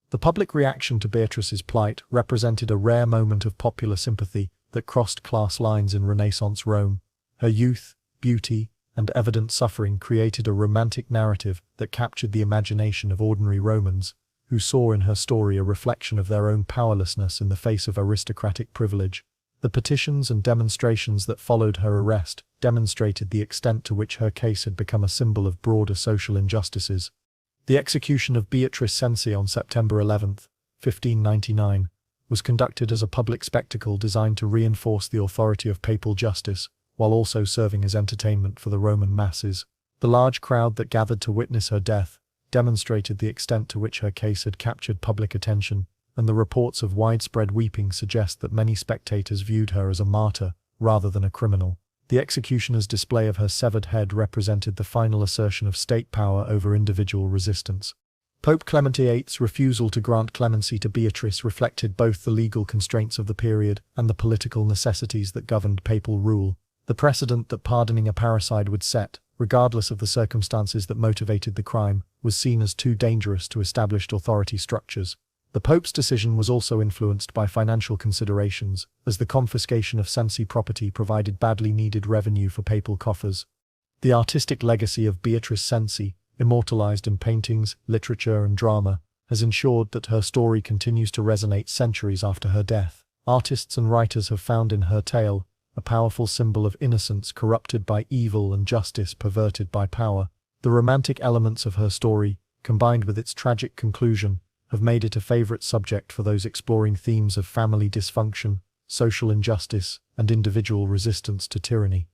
The public reaction to Beatrice's plight represented a rare moment of popular sympathy that crossed class lines in Renaissance Rome. Her youth, beauty, and evident suffering created a romantic narrative that captured the imagination of ordinary Romans, who saw in her story a reflection of their own powerlessness in the face of aristocratic privilege. The petitions and demonstrations that followed her arrest demonstrated the extent to which her case had become a symbol of broader social injustices. The execution of Beatrice Cenci on September 11, 1599, was conducted as a public spectacle designed to reinforce the authority of papal justice, while also serving as entertainment for the Roman masses. The large crowd that gathered to witness her death demonstrated the extent to which her case had captured public attention, and the reports of widespread weeping suggest that many spectators viewed her as a martyr rather than a criminal. The executioner's display of her severed head represented the final assertion of state power over individual resistance. Pope Clement VIII's refusal to grant clemency to Beatrice reflected both the legal constraints of the period and the political necessities that governed papal rule. The precedent that pardoning a parricide would set, regardless of the circumstances that motivated the crime, was seen as too dangerous to established authority structures. The Pope's decision was also influenced by financial considerations, as the confiscation of Cenci property provided badly needed revenue for papal coffers. The artistic legacy of Beatrice Cenci, immortalized in paintings, literature, and drama, has ensured that her story continues to resonate centuries after her death. Artists and writers have found in her tale a powerful symbol of innocence corrupted by evil and justice perverted by power. The romantic elements of her story, combined with its tragic conclusion, have made it a favorite subject for those exploring themes of family dysfunction, social injustice, and individual resistance to tyranny.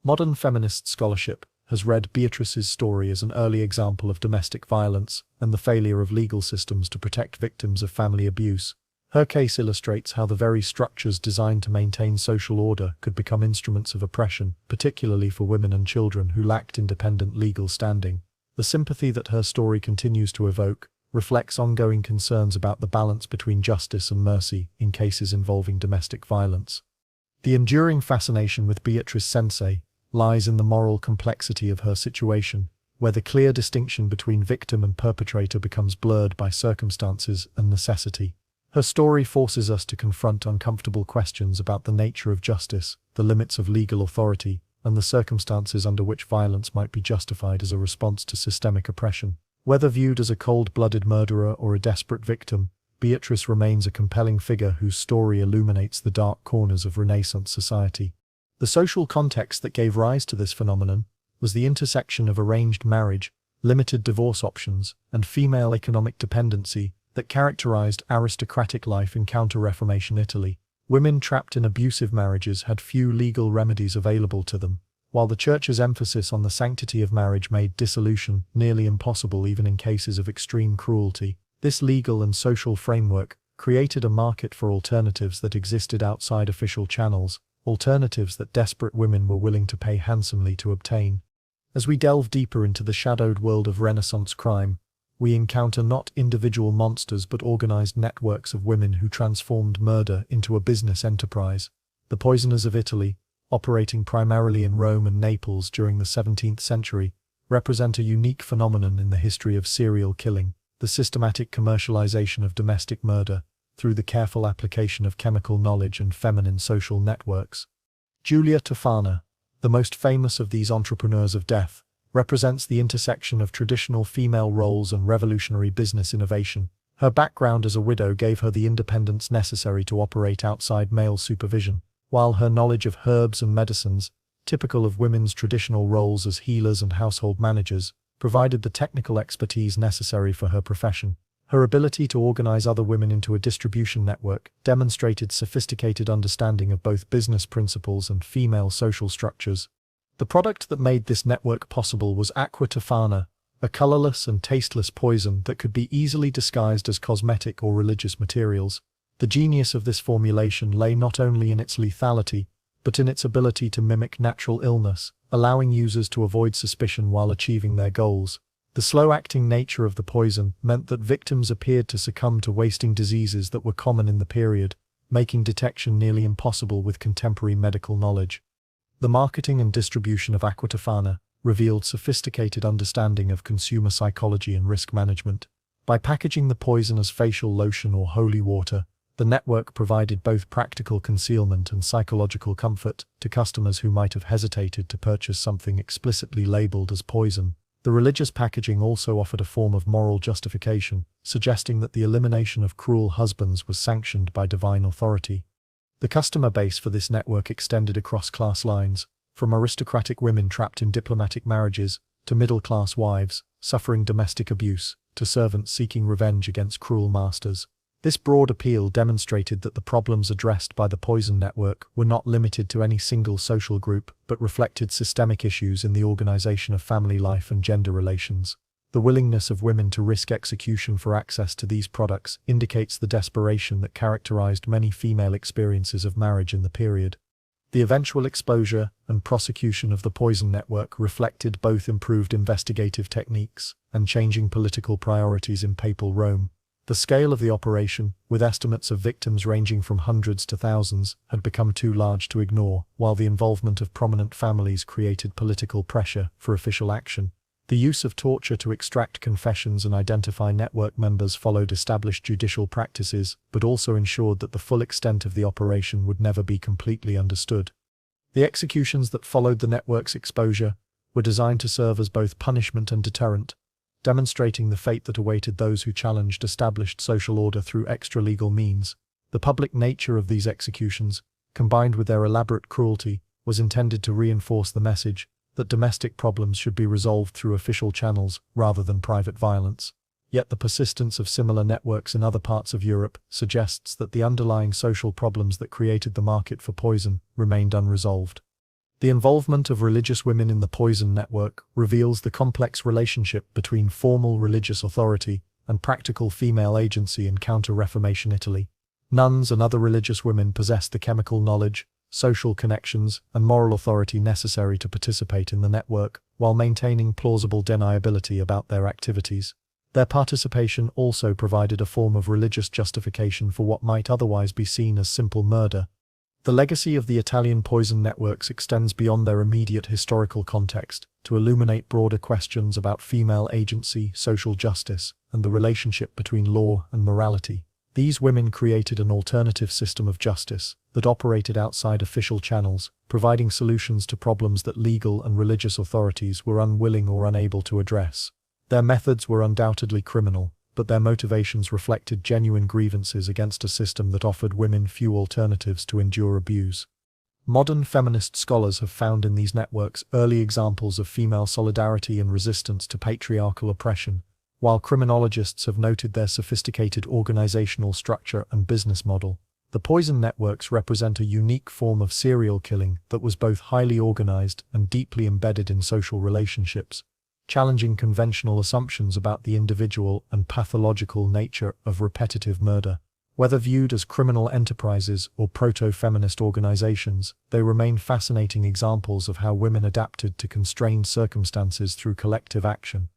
Modern feminist scholarship has read Beatrice's story as an early example of domestic violence and the failure of legal systems to protect victims of family abuse. Her case illustrates how the very structures designed to maintain social order could become instruments of oppression, particularly for women and children who lacked independent legal standing. The sympathy that her story continues to evoke reflects ongoing concerns about the balance between justice and mercy in cases involving domestic violence. The enduring fascination with Beatrice Cenci lies in the moral complexity of her situation, where the clear distinction between victim and perpetrator becomes blurred by circumstances and necessity. Her story forces us to confront uncomfortable questions about the nature of justice, the limits of legal authority, and the circumstances under which violence might be justified as a response to systemic oppression. Whether viewed as a cold-blooded murderer or a desperate victim, Beatrice remains a compelling figure whose story illuminates the dark corners of Renaissance society. The social context that gave rise to this phenomenon was the intersection of arranged marriage, limited divorce options, and female economic dependency that characterized aristocratic life in Counter-Reformation Italy. Women trapped in abusive marriages had few legal remedies available to them, while the Church's emphasis on the sanctity of marriage made dissolution nearly impossible even in cases of extreme cruelty. This legal and social framework created a market for alternatives that existed outside official channels, alternatives that desperate women were willing to pay handsomely to obtain. As we delve deeper into the shadowed world of Renaissance crime, we encounter not individual monsters but organized networks of women who transformed murder into a business enterprise. The poisoners of Italy, operating primarily in Rome and Naples during the 17th century, represent a unique phenomenon in the history of serial killing, the systematic commercialization of domestic murder through the careful application of chemical knowledge and feminine social networks. Giulia Tofana, the most famous of these entrepreneurs of death, represents the intersection of traditional female roles and revolutionary business innovation. Her background as a widow gave her the independence necessary to operate outside male supervision, while her knowledge of herbs and medicines, typical of women's traditional roles as healers and household managers, provided the technical expertise necessary for her profession. Her ability to organize other women into a distribution network demonstrated sophisticated understanding of both business principles and female social structures. The product that made this network possible was aqua tofana, a colorless and tasteless poison that could be easily disguised as cosmetic or religious materials. The genius of this formulation lay not only in its lethality, but in its ability to mimic natural illness, allowing users to avoid suspicion while achieving their goals. The slow-acting nature of the poison meant that victims appeared to succumb to wasting diseases that were common in the period, making detection nearly impossible with contemporary medical knowledge. The marketing and distribution of aqua tofana revealed sophisticated understanding of consumer psychology and risk management. By packaging the poison as facial lotion or holy water, the network provided both practical concealment and psychological comfort to customers who might have hesitated to purchase something explicitly labeled as poison. The religious packaging also offered a form of moral justification, suggesting that the elimination of cruel husbands was sanctioned by divine authority. The customer base for this network extended across class lines, from aristocratic women trapped in diplomatic marriages, to middle-class wives suffering domestic abuse, to servants seeking revenge against cruel masters. This broad appeal demonstrated that the problems addressed by the poison network were not limited to any single social group, but reflected systemic issues in the organization of family life and gender relations. The willingness of women to risk execution for access to these products indicates the desperation that characterized many female experiences of marriage in the period. The eventual exposure and prosecution of the poison network reflected both improved investigative techniques and changing political priorities in Papal Rome. The scale of the operation, with estimates of victims ranging from hundreds to thousands, had become too large to ignore, while the involvement of prominent families created political pressure for official action. The use of torture to extract confessions and identify network members followed established judicial practices, but also ensured that the full extent of the operation would never be completely understood. The executions that followed the network's exposure were designed to serve as both punishment and deterrent, demonstrating the fate that awaited those who challenged established social order through extra-legal means. The public nature of these executions, combined with their elaborate cruelty, was intended to reinforce the message that domestic problems should be resolved through official channels rather than private violence. Yet the persistence of similar networks in other parts of Europe suggests that the underlying social problems that created the market for poison remained unresolved. The involvement of religious women in the poison network reveals the complex relationship between formal religious authority and practical female agency in Counter-Reformation Italy. Nuns and other religious women possessed the chemical knowledge, social connections, and moral authority necessary to participate in the network, while maintaining plausible deniability about their activities. Their participation also provided a form of religious justification for what might otherwise be seen as simple murder. The legacy of the Italian poison networks extends beyond their immediate historical context to illuminate broader questions about female agency, social justice, and the relationship between law and morality. These women created an alternative system of justice that operated outside official channels, providing solutions to problems that legal and religious authorities were unwilling or unable to address. Their methods were undoubtedly criminal, but their motivations reflected genuine grievances against a system that offered women few alternatives to endure abuse. Modern feminist scholars have found in these networks early examples of female solidarity and resistance to patriarchal oppression, while criminologists have noted their sophisticated organizational structure and business model. The poison networks represent a unique form of serial killing that was both highly organized and deeply embedded in social relationships, challenging conventional assumptions about the individual and pathological nature of repetitive murder. Whether viewed as criminal enterprises or proto-feminist organizations, they remain fascinating examples of how women adapted to constrained circumstances through collective action.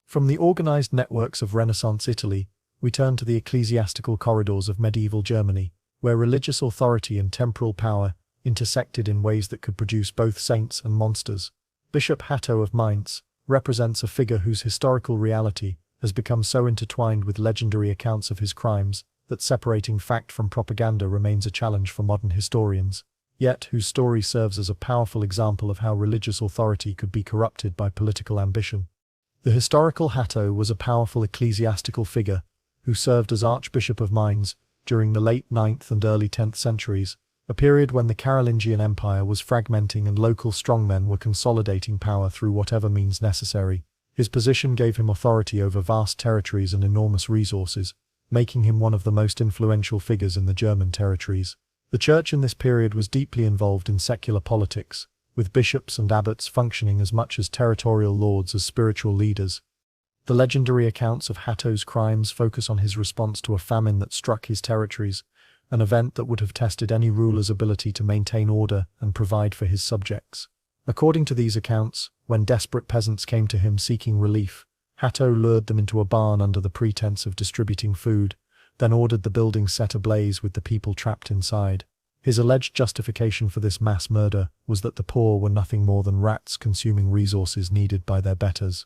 From the organized networks of Renaissance Italy, we turn to the ecclesiastical corridors of medieval Germany, where religious authority and temporal power intersected in ways that could produce both saints and monsters. Bishop Hatto of Mainz represents a figure whose historical reality has become so intertwined with legendary accounts of his crimes that separating fact from propaganda remains a challenge for modern historians, yet whose story serves as a powerful example of how religious authority could be corrupted by political ambition. The historical Hatto was a powerful ecclesiastical figure who served as Archbishop of Mainz during the late 9th and early 10th centuries, a period when the Carolingian Empire was fragmenting and local strongmen were consolidating power through whatever means necessary. His position gave him authority over vast territories and enormous resources, making him one of the most influential figures in the German territories. The church in this period was deeply involved in secular politics, with bishops and abbots functioning as much as territorial lords as spiritual leaders. The legendary accounts of Hatto's crimes focus on his response to a famine that struck his territories, an event that would have tested any ruler's ability to maintain order and provide for his subjects. According to these accounts, when desperate peasants came to him seeking relief, Hatto lured them into a barn under the pretense of distributing food, then ordered the building set ablaze with the people trapped inside. His alleged justification for this mass murder was that the poor were nothing more than rats consuming resources needed by their betters.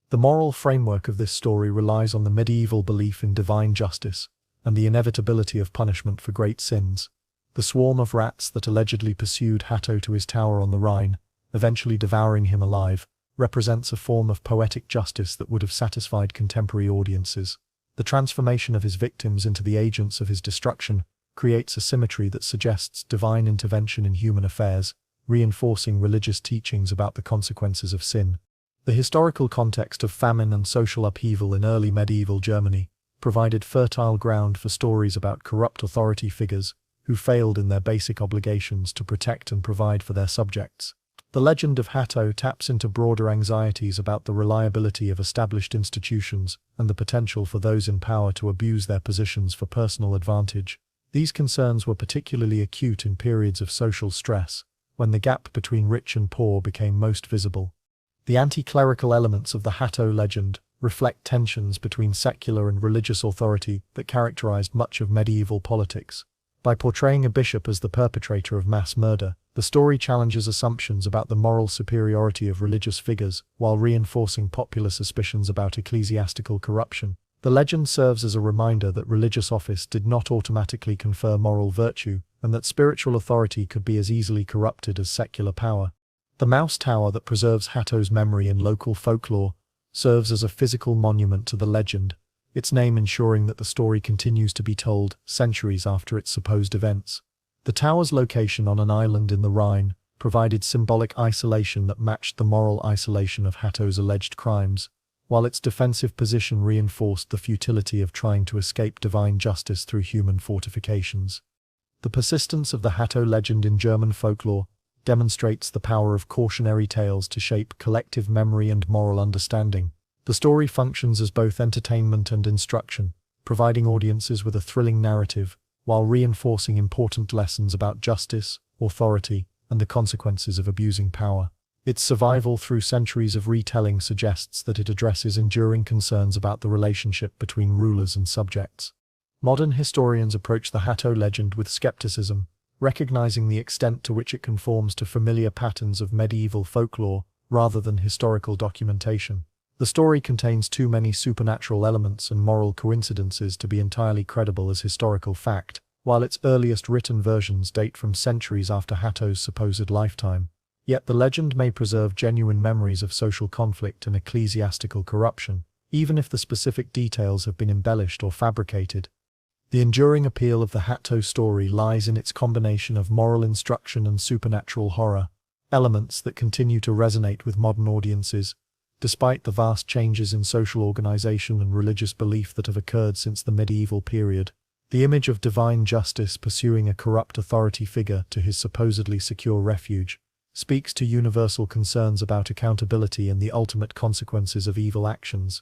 The moral framework of this story relies on the medieval belief in divine justice and the inevitability of punishment for great sins. The swarm of rats that allegedly pursued Hatto to his tower on the Rhine, eventually devouring him alive, represents a form of poetic justice that would have satisfied contemporary audiences. The transformation of his victims into the agents of his destruction creates a symmetry that suggests divine intervention in human affairs, reinforcing religious teachings about the consequences of sin. The historical context of famine and social upheaval in early medieval Germany provided fertile ground for stories about corrupt authority figures who failed in their basic obligations to protect and provide for their subjects. The legend of Hatto taps into broader anxieties about the reliability of established institutions and the potential for those in power to abuse their positions for personal advantage. These concerns were particularly acute in periods of social stress, when the gap between rich and poor became most visible. The anti-clerical elements of the Hatto legend reflect tensions between secular and religious authority that characterized much of medieval politics. By portraying a bishop as the perpetrator of mass murder, the story challenges assumptions about the moral superiority of religious figures while reinforcing popular suspicions about ecclesiastical corruption. The legend serves as a reminder that religious office did not automatically confer moral virtue, and that spiritual authority could be as easily corrupted as secular power. The mouse tower that preserves Hatto's memory in local folklore serves as a physical monument to the legend, its name ensuring that the story continues to be told centuries after its supposed events. The tower's location on an island in the Rhine provided symbolic isolation that matched the moral isolation of Hatto's alleged crimes, while its defensive position reinforced the futility of trying to escape divine justice through human fortifications. The persistence of the Hatto legend in German folklore demonstrates the power of cautionary tales to shape collective memory and moral understanding. The story functions as both entertainment and instruction, providing audiences with a thrilling narrative, while reinforcing important lessons about justice, authority, and the consequences of abusing power. Its survival through centuries of retelling suggests that it addresses enduring concerns about the relationship between rulers and subjects. Modern historians approach the Hatto legend with skepticism, recognizing the extent to which it conforms to familiar patterns of medieval folklore rather than historical documentation. The story contains too many supernatural elements and moral coincidences to be entirely credible as historical fact, while its earliest written versions date from centuries after Hatto's supposed lifetime. Yet the legend may preserve genuine memories of social conflict and ecclesiastical corruption, even if the specific details have been embellished or fabricated. The enduring appeal of the Hatto story lies in its combination of moral instruction and supernatural horror, elements that continue to resonate with modern audiences, despite the vast changes in social organization and religious belief that have occurred since the medieval period. The image of divine justice pursuing a corrupt authority figure to his supposedly secure refuge speaks to universal concerns about accountability and the ultimate consequences of evil actions.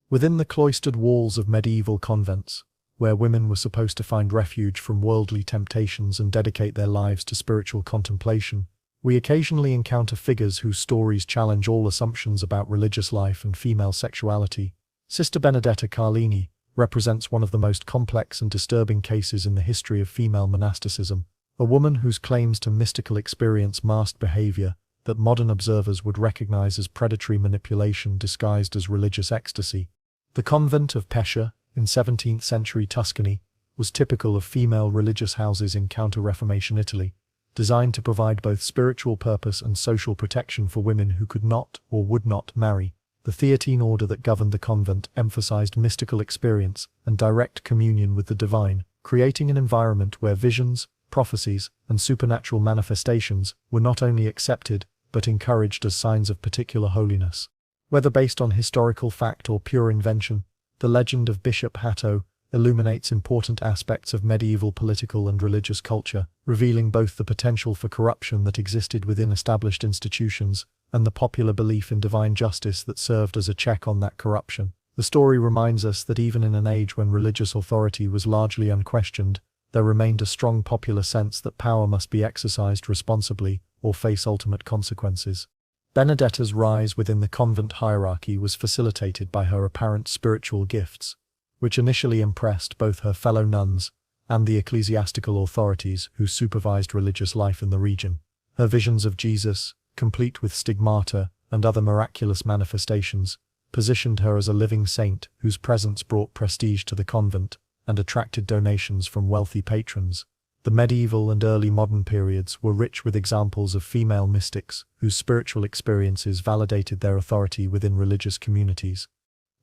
Within the cloistered walls of medieval convents, where women were supposed to find refuge from worldly temptations and dedicate their lives to spiritual contemplation, we occasionally encounter figures whose stories challenge all assumptions about religious life and female sexuality. Sister Benedetta Carlini represents one of the most complex and disturbing cases in the history of female monasticism, a woman whose claims to mystical experience masked behavior that modern observers would recognize as predatory manipulation disguised as religious ecstasy. The convent of Pescia, in 17th-century Tuscany, was typical of female religious houses in Counter-Reformation Italy, designed to provide both spiritual purpose and social protection for women who could not or would not marry. The Theatine order that governed the convent emphasized mystical experience and direct communion with the divine, creating an environment where visions, prophecies, and supernatural manifestations were not only accepted but encouraged as signs of particular holiness. Whether based on historical fact or pure invention, the legend of Bishop Hatto illuminates important aspects of medieval political and religious culture, revealing both the potential for corruption that existed within established institutions and the popular belief in divine justice that served as a check on that corruption. The story reminds us that even in an age when religious authority was largely unquestioned, there remained a strong popular sense that power must be exercised responsibly or face ultimate consequences. Benedetta's rise within the convent hierarchy was facilitated by her apparent spiritual gifts, which initially impressed both her fellow nuns and the ecclesiastical authorities who supervised religious life in the region. Her visions of Jesus, complete with stigmata and other miraculous manifestations, positioned her as a living saint whose presence brought prestige to the convent and attracted donations from wealthy patrons. The medieval and early modern periods were rich with examples of female mystics whose spiritual experiences validated their authority within religious communities.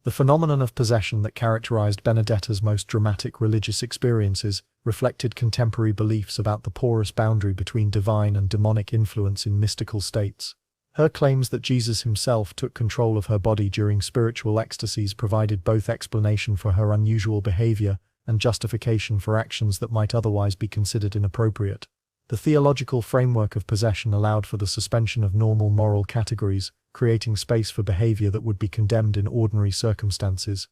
The phenomenon of possession that characterized Benedetta's most dramatic religious experiences reflected contemporary beliefs about the porous boundary between divine and demonic influence in mystical states. Her claims that Jesus himself took control of her body during spiritual ecstasies provided both explanation for her unusual behavior and justification for actions that might otherwise be considered inappropriate. The theological framework of possession allowed for the suspension of normal moral categories, creating space for behavior that would be condemned in ordinary circumstances.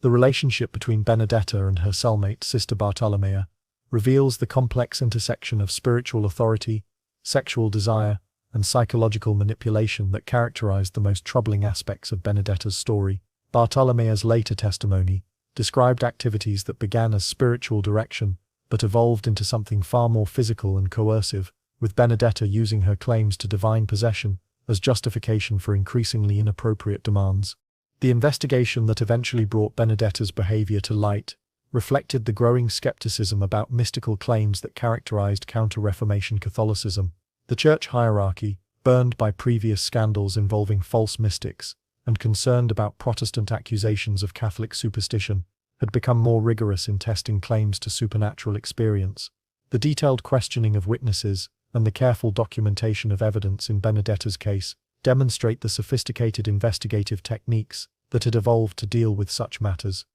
The relationship between Benedetta and her cellmate, Sister Bartolomea, reveals the complex intersection of spiritual authority, sexual desire, and psychological manipulation that characterized the most troubling aspects of Benedetta's story. Bartolomea's later testimony described activities that began as spiritual direction but evolved into something far more physical and coercive, with Benedetta using her claims to divine possession as justification for increasingly inappropriate demands. The investigation that eventually brought Benedetta's behavior to light reflected the growing skepticism about mystical claims that characterized Counter-Reformation Catholicism. The church hierarchy, burned by previous scandals involving false mystics, and concerned about Protestant accusations of Catholic superstition, had become more rigorous in testing claims to supernatural experience. The detailed questioning of witnesses and the careful documentation of evidence in Benedetta's case demonstrate the sophisticated investigative techniques that had evolved to deal with such matters.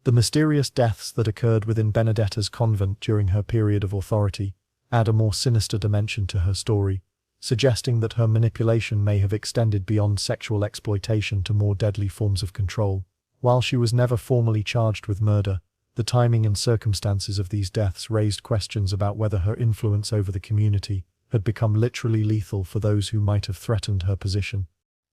The mysterious deaths that occurred within Benedetta's convent during her period of authority add a more sinister dimension to her story, suggesting that her manipulation may have extended beyond sexual exploitation to more deadly forms of control. While she was never formally charged with murder, the timing and circumstances of these deaths raised questions about whether her influence over the community had become literally lethal for those who might have threatened her position.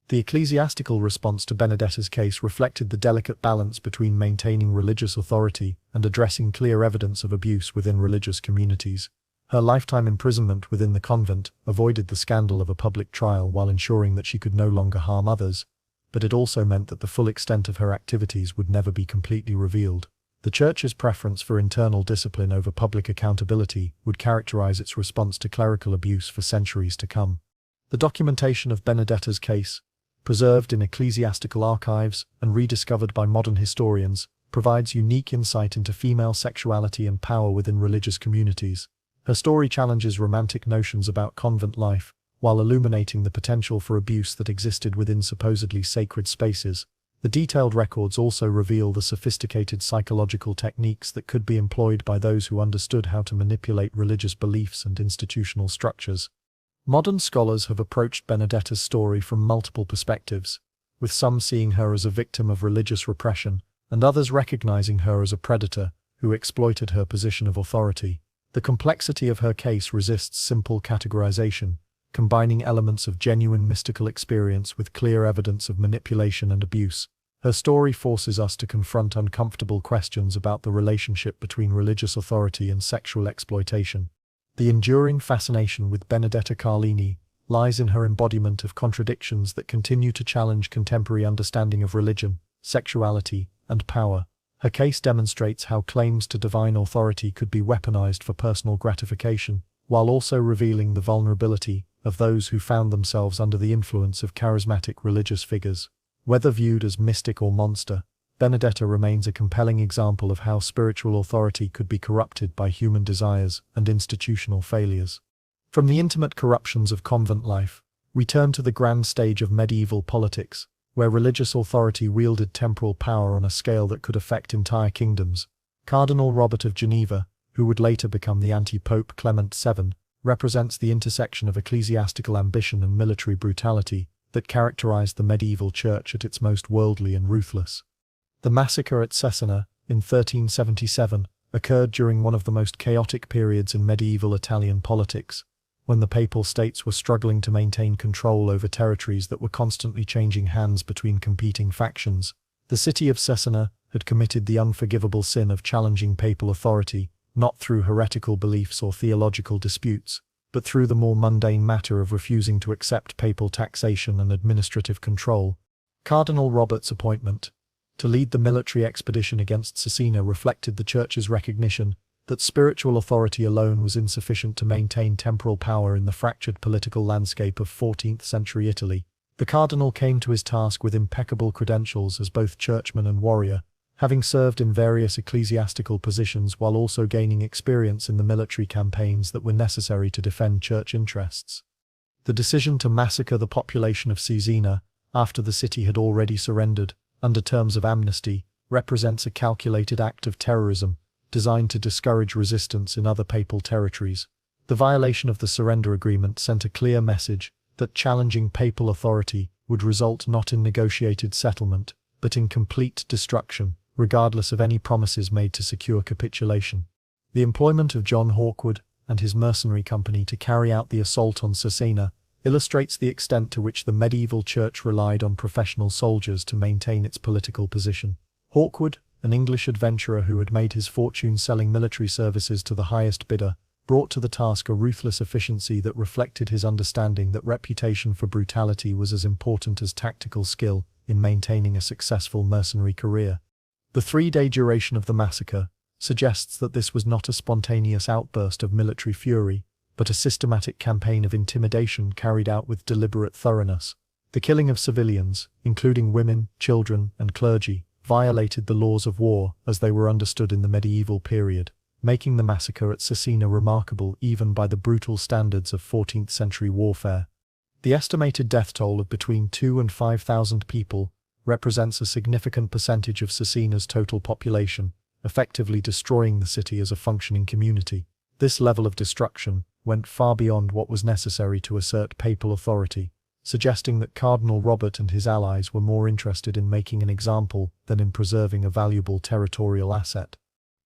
The ecclesiastical response to Benedetta's case reflected the delicate balance between maintaining religious authority and addressing clear evidence of abuse within religious communities. Her lifetime imprisonment within the convent avoided the scandal of a public trial while ensuring that she could no longer harm others, but it also meant that the full extent of her activities would never be completely revealed. The Church's preference for internal discipline over public accountability would characterize its response to clerical abuse for centuries to come. The documentation of Benedetta's case, preserved in ecclesiastical archives and rediscovered by modern historians, provides unique insight into female sexuality and power within religious communities. Her story challenges romantic notions about convent life, while illuminating the potential for abuse that existed within supposedly sacred spaces. The detailed records also reveal the sophisticated psychological techniques that could be employed by those who understood how to manipulate religious beliefs and institutional structures. Modern scholars have approached Benedetta's story from multiple perspectives, with some seeing her as a victim of religious repression, and others recognizing her as a predator who exploited her position of authority. The complexity of her case resists simple categorization, combining elements of genuine mystical experience with clear evidence of manipulation and abuse. Her story forces us to confront uncomfortable questions about the relationship between religious authority and sexual exploitation. The enduring fascination with Benedetta Carlini lies in her embodiment of contradictions that continue to challenge contemporary understanding of religion, sexuality, and power. Her case demonstrates how claims to divine authority could be weaponized for personal gratification, while also revealing the vulnerability of those who found themselves under the influence of charismatic religious figures. Whether viewed as mystic or monster, Benedetta remains a compelling example of how spiritual authority could be corrupted by human desires and institutional failures. From the intimate corruptions of convent life, we turn to the grand stage of medieval politics, where religious authority wielded temporal power on a scale that could affect entire kingdoms. Cardinal Robert of Geneva, who would later become the anti-Pope Clement VII, represents the intersection of ecclesiastical ambition and military brutality that characterized the medieval church at its most worldly and ruthless. The massacre at Cesena, in 1377, occurred during one of the most chaotic periods in medieval Italian politics, when the Papal States were struggling to maintain control over territories that were constantly changing hands between competing factions. The city of Cesena had committed the unforgivable sin of challenging papal authority, not through heretical beliefs or theological disputes, but through the more mundane matter of refusing to accept papal taxation and administrative control. Cardinal Robert's appointment to lead the military expedition against Cesena reflected the Church's recognition that spiritual authority alone was insufficient to maintain temporal power in the fractured political landscape of 14th-century Italy. The cardinal came to his task with impeccable credentials as both churchman and warrior, having served in various ecclesiastical positions while also gaining experience in the military campaigns that were necessary to defend church interests. The decision to massacre the population of Cesena, after the city had already surrendered, under terms of amnesty, represents a calculated act of terrorism, designed to discourage resistance in other papal territories. The violation of the surrender agreement sent a clear message that challenging papal authority would result not in negotiated settlement, but in complete destruction, regardless of any promises made to secure capitulation. The employment of John Hawkwood and his mercenary company to carry out the assault on Cesena illustrates the extent to which the medieval church relied on professional soldiers to maintain its political position. Hawkwood, an English adventurer who had made his fortune selling military services to the highest bidder, brought to the task a ruthless efficiency that reflected his understanding that reputation for brutality was as important as tactical skill in maintaining a successful mercenary career. The 3-day duration of the massacre suggests that this was not a spontaneous outburst of military fury, but a systematic campaign of intimidation carried out with deliberate thoroughness. The killing of civilians, including women, children, and clergy, violated the laws of war as they were understood in the medieval period, making the massacre at Cesena remarkable even by the brutal standards of 14th-century warfare. The estimated death toll of between 2,000 and 5,000 people represents a significant percentage of Cesena's total population, effectively destroying the city as a functioning community. This level of destruction went far beyond what was necessary to assert papal authority, suggesting that Cardinal Robert and his allies were more interested in making an example than in preserving a valuable territorial asset.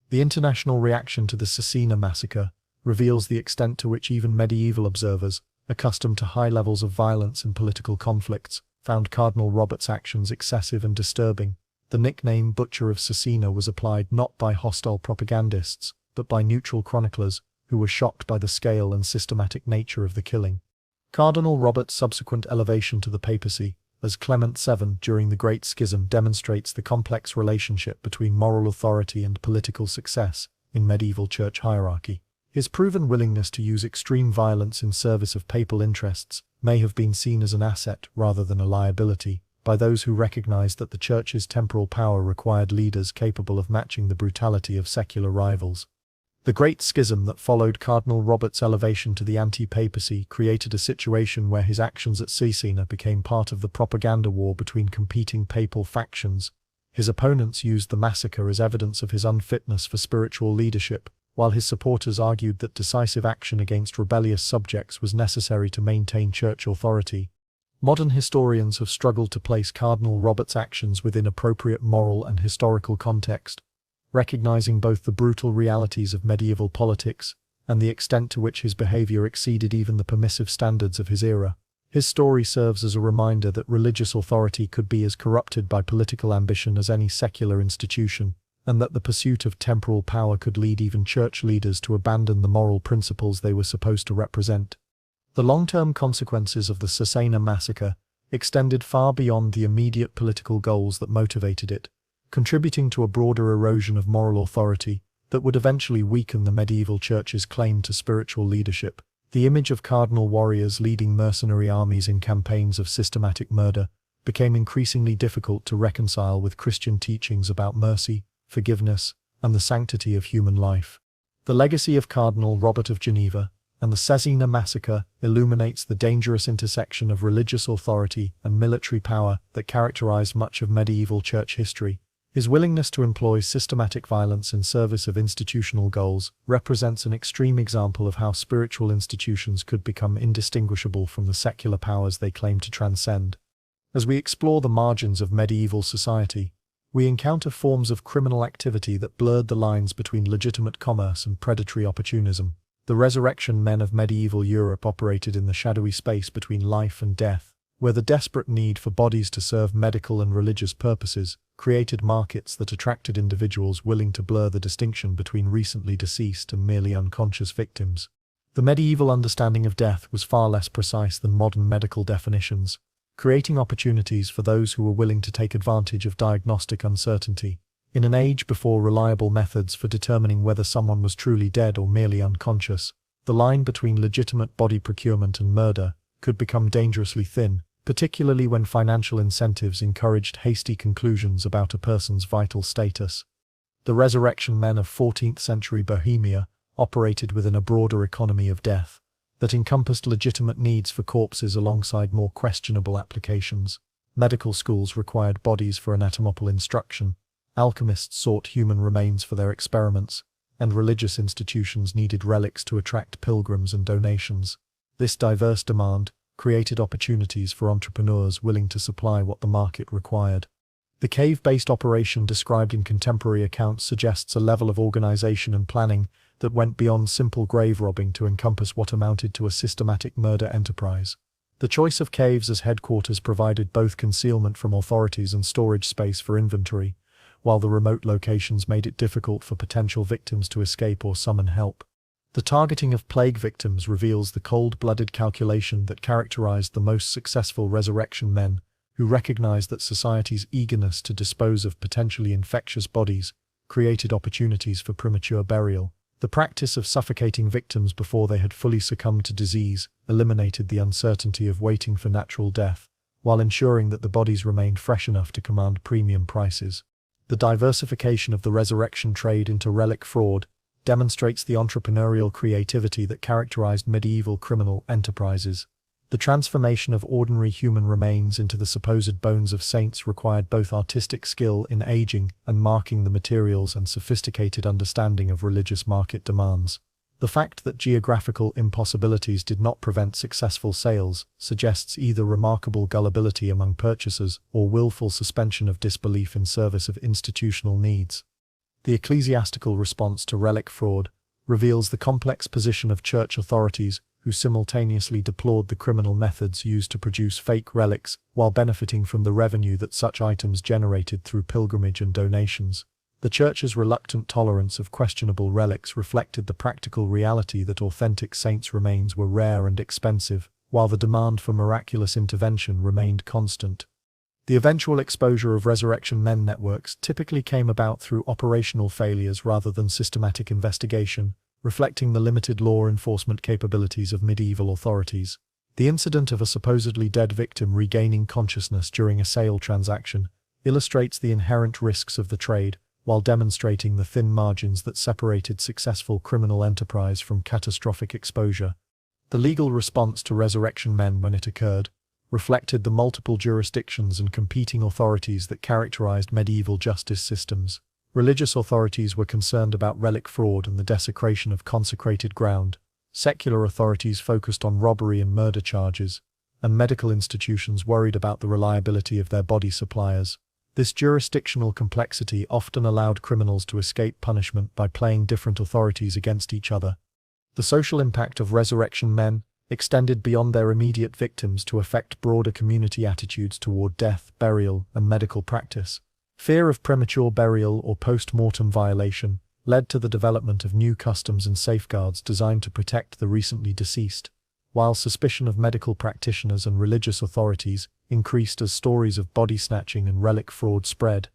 The international reaction to the Cesena massacre reveals the extent to which even medieval observers, accustomed to high levels of violence and political conflicts, found Cardinal Robert's actions excessive and disturbing. The nickname Butcher of Cesena was applied not by hostile propagandists, but by neutral chroniclers, who were shocked by the scale and systematic nature of the killing. Cardinal Robert's subsequent elevation to the papacy, as Clement VII during the Great Schism, demonstrates the complex relationship between moral authority and political success in medieval church hierarchy. His proven willingness to use extreme violence in service of papal interests may have been seen as an asset rather than a liability by those who recognized that the Church's temporal power required leaders capable of matching the brutality of secular rivals. The Great Schism that followed Cardinal Robert's elevation to the anti-papacy created a situation where his actions at Cesena became part of the propaganda war between competing papal factions. His opponents used the massacre as evidence of his unfitness for spiritual leadership, while his supporters argued that decisive action against rebellious subjects was necessary to maintain church authority. Modern historians have struggled to place Cardinal Robert's actions within appropriate moral and historical context, recognizing both the brutal realities of medieval politics and the extent to which his behavior exceeded even the permissive standards of his era. His story serves as a reminder that religious authority could be as corrupted by political ambition as any secular institution, and that the pursuit of temporal power could lead even church leaders to abandon the moral principles they were supposed to represent. The long-term consequences of the Cesena massacre extended far beyond the immediate political goals that motivated it, contributing to a broader erosion of moral authority that would eventually weaken the medieval church's claim to spiritual leadership. The image of cardinal warriors leading mercenary armies in campaigns of systematic murder became increasingly difficult to reconcile with Christian teachings about mercy, forgiveness, and the sanctity of human life. The legacy of Cardinal Robert of Geneva and the Cesena massacre illuminates the dangerous intersection of religious authority and military power that characterized much of medieval church history. His willingness to employ systematic violence in service of institutional goals represents an extreme example of how spiritual institutions could become indistinguishable from the secular powers they claim to transcend. As we explore the margins of medieval society, we encounter forms of criminal activity that blurred the lines between legitimate commerce and predatory opportunism. The resurrection men of medieval Europe operated in the shadowy space between life and death, where the desperate need for bodies to serve medical and religious purposes created markets that attracted individuals willing to blur the distinction between recently deceased and merely unconscious victims. The medieval understanding of death was far less precise than modern medical definitions, creating opportunities for those who were willing to take advantage of diagnostic uncertainty. In an age before reliable methods for determining whether someone was truly dead or merely unconscious, the line between legitimate body procurement and murder could become dangerously thin, particularly when financial incentives encouraged hasty conclusions about a person's vital status. The resurrection men of 14th-century Bohemia operated within a broader economy of death that encompassed legitimate needs for corpses alongside more questionable applications. Medical schools required bodies for anatomical instruction, alchemists sought human remains for their experiments, and religious institutions needed relics to attract pilgrims and donations. This diverse demand created opportunities for entrepreneurs willing to supply what the market required. The cave-based operation described in contemporary accounts suggests a level of organization and planning that went beyond simple grave robbing to encompass what amounted to a systematic murder enterprise. The choice of caves as headquarters provided both concealment from authorities and storage space for inventory, while the remote locations made it difficult for potential victims to escape or summon help. The targeting of plague victims reveals the cold-blooded calculation that characterized the most successful resurrection men, who recognized that society's eagerness to dispose of potentially infectious bodies created opportunities for premature burial. The practice of suffocating victims before they had fully succumbed to disease eliminated the uncertainty of waiting for natural death, while ensuring that the bodies remained fresh enough to command premium prices. The diversification of the resurrection trade into relic fraud demonstrates the entrepreneurial creativity that characterized medieval criminal enterprises. The transformation of ordinary human remains into the supposed bones of saints required both artistic skill in aging and marking the materials and sophisticated understanding of religious market demands. The fact that geographical impossibilities did not prevent successful sales suggests either remarkable gullibility among purchasers or willful suspension of disbelief in service of institutional needs. The ecclesiastical response to relic fraud reveals the complex position of church authorities who simultaneously deplored the criminal methods used to produce fake relics while benefiting from the revenue that such items generated through pilgrimage and donations. The Church's reluctant tolerance of questionable relics reflected the practical reality that authentic saints' remains were rare and expensive, while the demand for miraculous intervention remained constant. The eventual exposure of resurrection men networks typically came about through operational failures rather than systematic investigation, reflecting the limited law enforcement capabilities of medieval authorities. The incident of a supposedly dead victim regaining consciousness during a sale transaction illustrates the inherent risks of the trade, while demonstrating the thin margins that separated successful criminal enterprise from catastrophic exposure. The legal response to resurrection men when it occurred reflected the multiple jurisdictions and competing authorities that characterized medieval justice systems. Religious authorities were concerned about relic fraud and the desecration of consecrated ground. Secular authorities focused on robbery and murder charges, and medical institutions worried about the reliability of their body suppliers. This jurisdictional complexity often allowed criminals to escape punishment by playing different authorities against each other. The social impact of resurrection men extended beyond their immediate victims to affect broader community attitudes toward death, burial, and medical practice. Fear of premature burial or post-mortem violation led to the development of new customs and safeguards designed to protect the recently deceased, while suspicion of medical practitioners and religious authorities increased as stories of body snatching and relic fraud spread.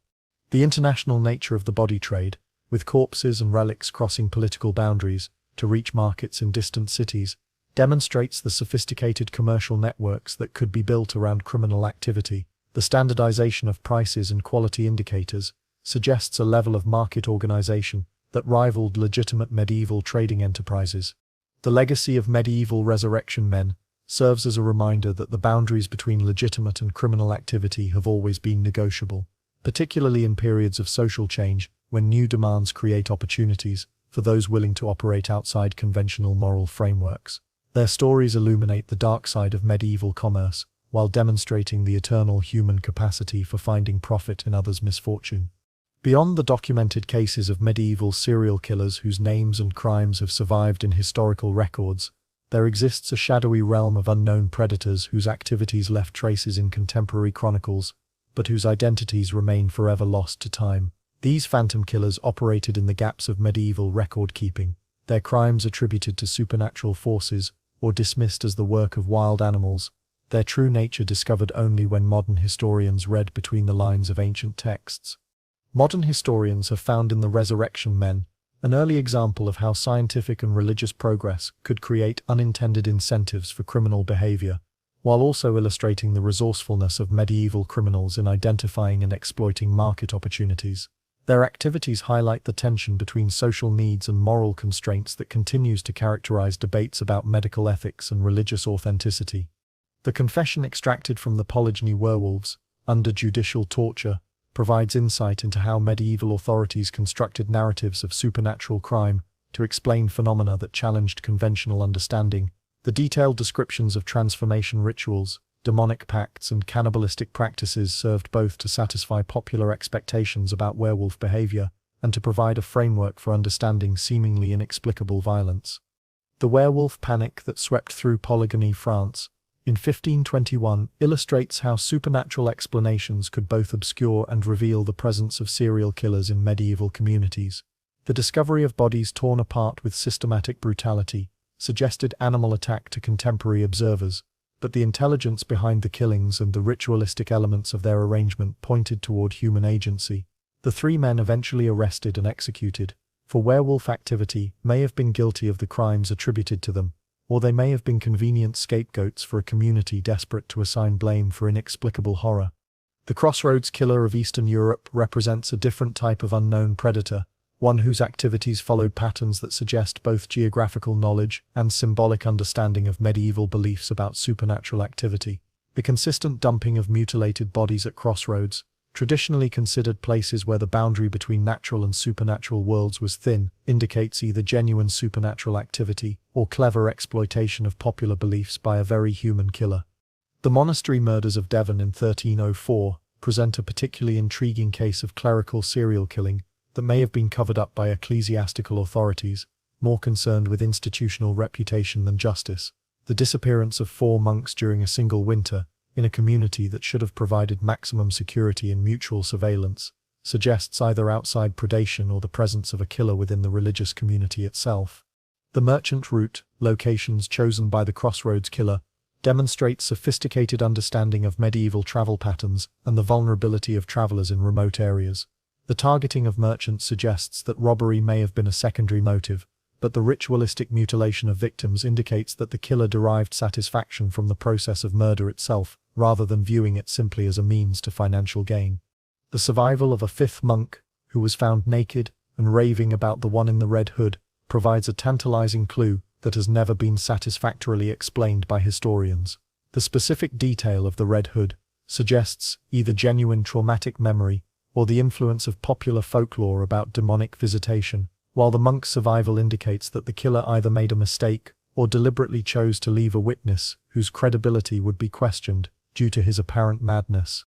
The international nature of the body trade, with corpses and relics crossing political boundaries to reach markets in distant cities, demonstrates the sophisticated commercial networks that could be built around criminal activity. The standardization of prices and quality indicators suggests a level of market organization that rivaled legitimate medieval trading enterprises. The legacy of medieval resurrection men serves as a reminder that the boundaries between legitimate and criminal activity have always been negotiable, particularly in periods of social change when new demands create opportunities for those willing to operate outside conventional moral frameworks. Their stories illuminate the dark side of medieval commerce, while demonstrating the eternal human capacity for finding profit in others' misfortune. Beyond the documented cases of medieval serial killers whose names and crimes have survived in historical records, there exists a shadowy realm of unknown predators whose activities left traces in contemporary chronicles, but whose identities remain forever lost to time. These phantom killers operated in the gaps of medieval record-keeping, their crimes attributed to supernatural forces or dismissed as the work of wild animals, their true nature discovered only when modern historians read between the lines of ancient texts. Modern historians have found in the resurrection men an early example of how scientific and religious progress could create unintended incentives for criminal behavior, while also illustrating the resourcefulness of medieval criminals in identifying and exploiting market opportunities. Their activities highlight the tension between social needs and moral constraints that continues to characterize debates about medical ethics and religious authenticity. The confession extracted from the Polygyny werewolves, under judicial torture, provides insight into how medieval authorities constructed narratives of supernatural crime to explain phenomena that challenged conventional understanding. The detailed descriptions of transformation rituals, demonic pacts, and cannibalistic practices served both to satisfy popular expectations about werewolf behavior and to provide a framework for understanding seemingly inexplicable violence. The werewolf panic that swept through Polygyny France in 1521 illustrates how supernatural explanations could both obscure and reveal the presence of serial killers in medieval communities. The discovery of bodies torn apart with systematic brutality suggested animal attack to contemporary observers, but the intelligence behind the killings and the ritualistic elements of their arrangement pointed toward human agency. The three men eventually arrested and executed for werewolf activity may have been guilty of the crimes attributed to them, or they may have been convenient scapegoats for a community desperate to assign blame for inexplicable horror. The crossroads killer of Eastern Europe represents a different type of unknown predator, one whose activities followed patterns that suggest both geographical knowledge and symbolic understanding of medieval beliefs about supernatural activity. The consistent dumping of mutilated bodies at crossroads, traditionally considered places where the boundary between natural and supernatural worlds was thin, indicates either genuine supernatural activity or clever exploitation of popular beliefs by a very human killer. The monastery murders of Devon in 1304 present a particularly intriguing case of clerical serial killing that may have been covered up by ecclesiastical authorities, more concerned with institutional reputation than justice. The disappearance of 4 monks during a single winter, in a community that should have provided maximum security and mutual surveillance, suggests either outside predation or the presence of a killer within the religious community itself. The merchant route, locations chosen by the Crossroads Killer, demonstrates sophisticated understanding of medieval travel patterns and the vulnerability of travelers in remote areas. The targeting of merchants suggests that robbery may have been a secondary motive, but the ritualistic mutilation of victims indicates that the killer derived satisfaction from the process of murder itself, rather than viewing it simply as a means to financial gain. The survival of a fifth monk, who was found naked and raving about the one in the red hood, provides a tantalizing clue that has never been satisfactorily explained by historians. The specific detail of the red hood suggests either genuine traumatic memory or the influence of popular folklore about demonic visitation, while the monk's survival indicates that the killer either made a mistake or deliberately chose to leave a witness whose credibility would be questioned due to his apparent madness.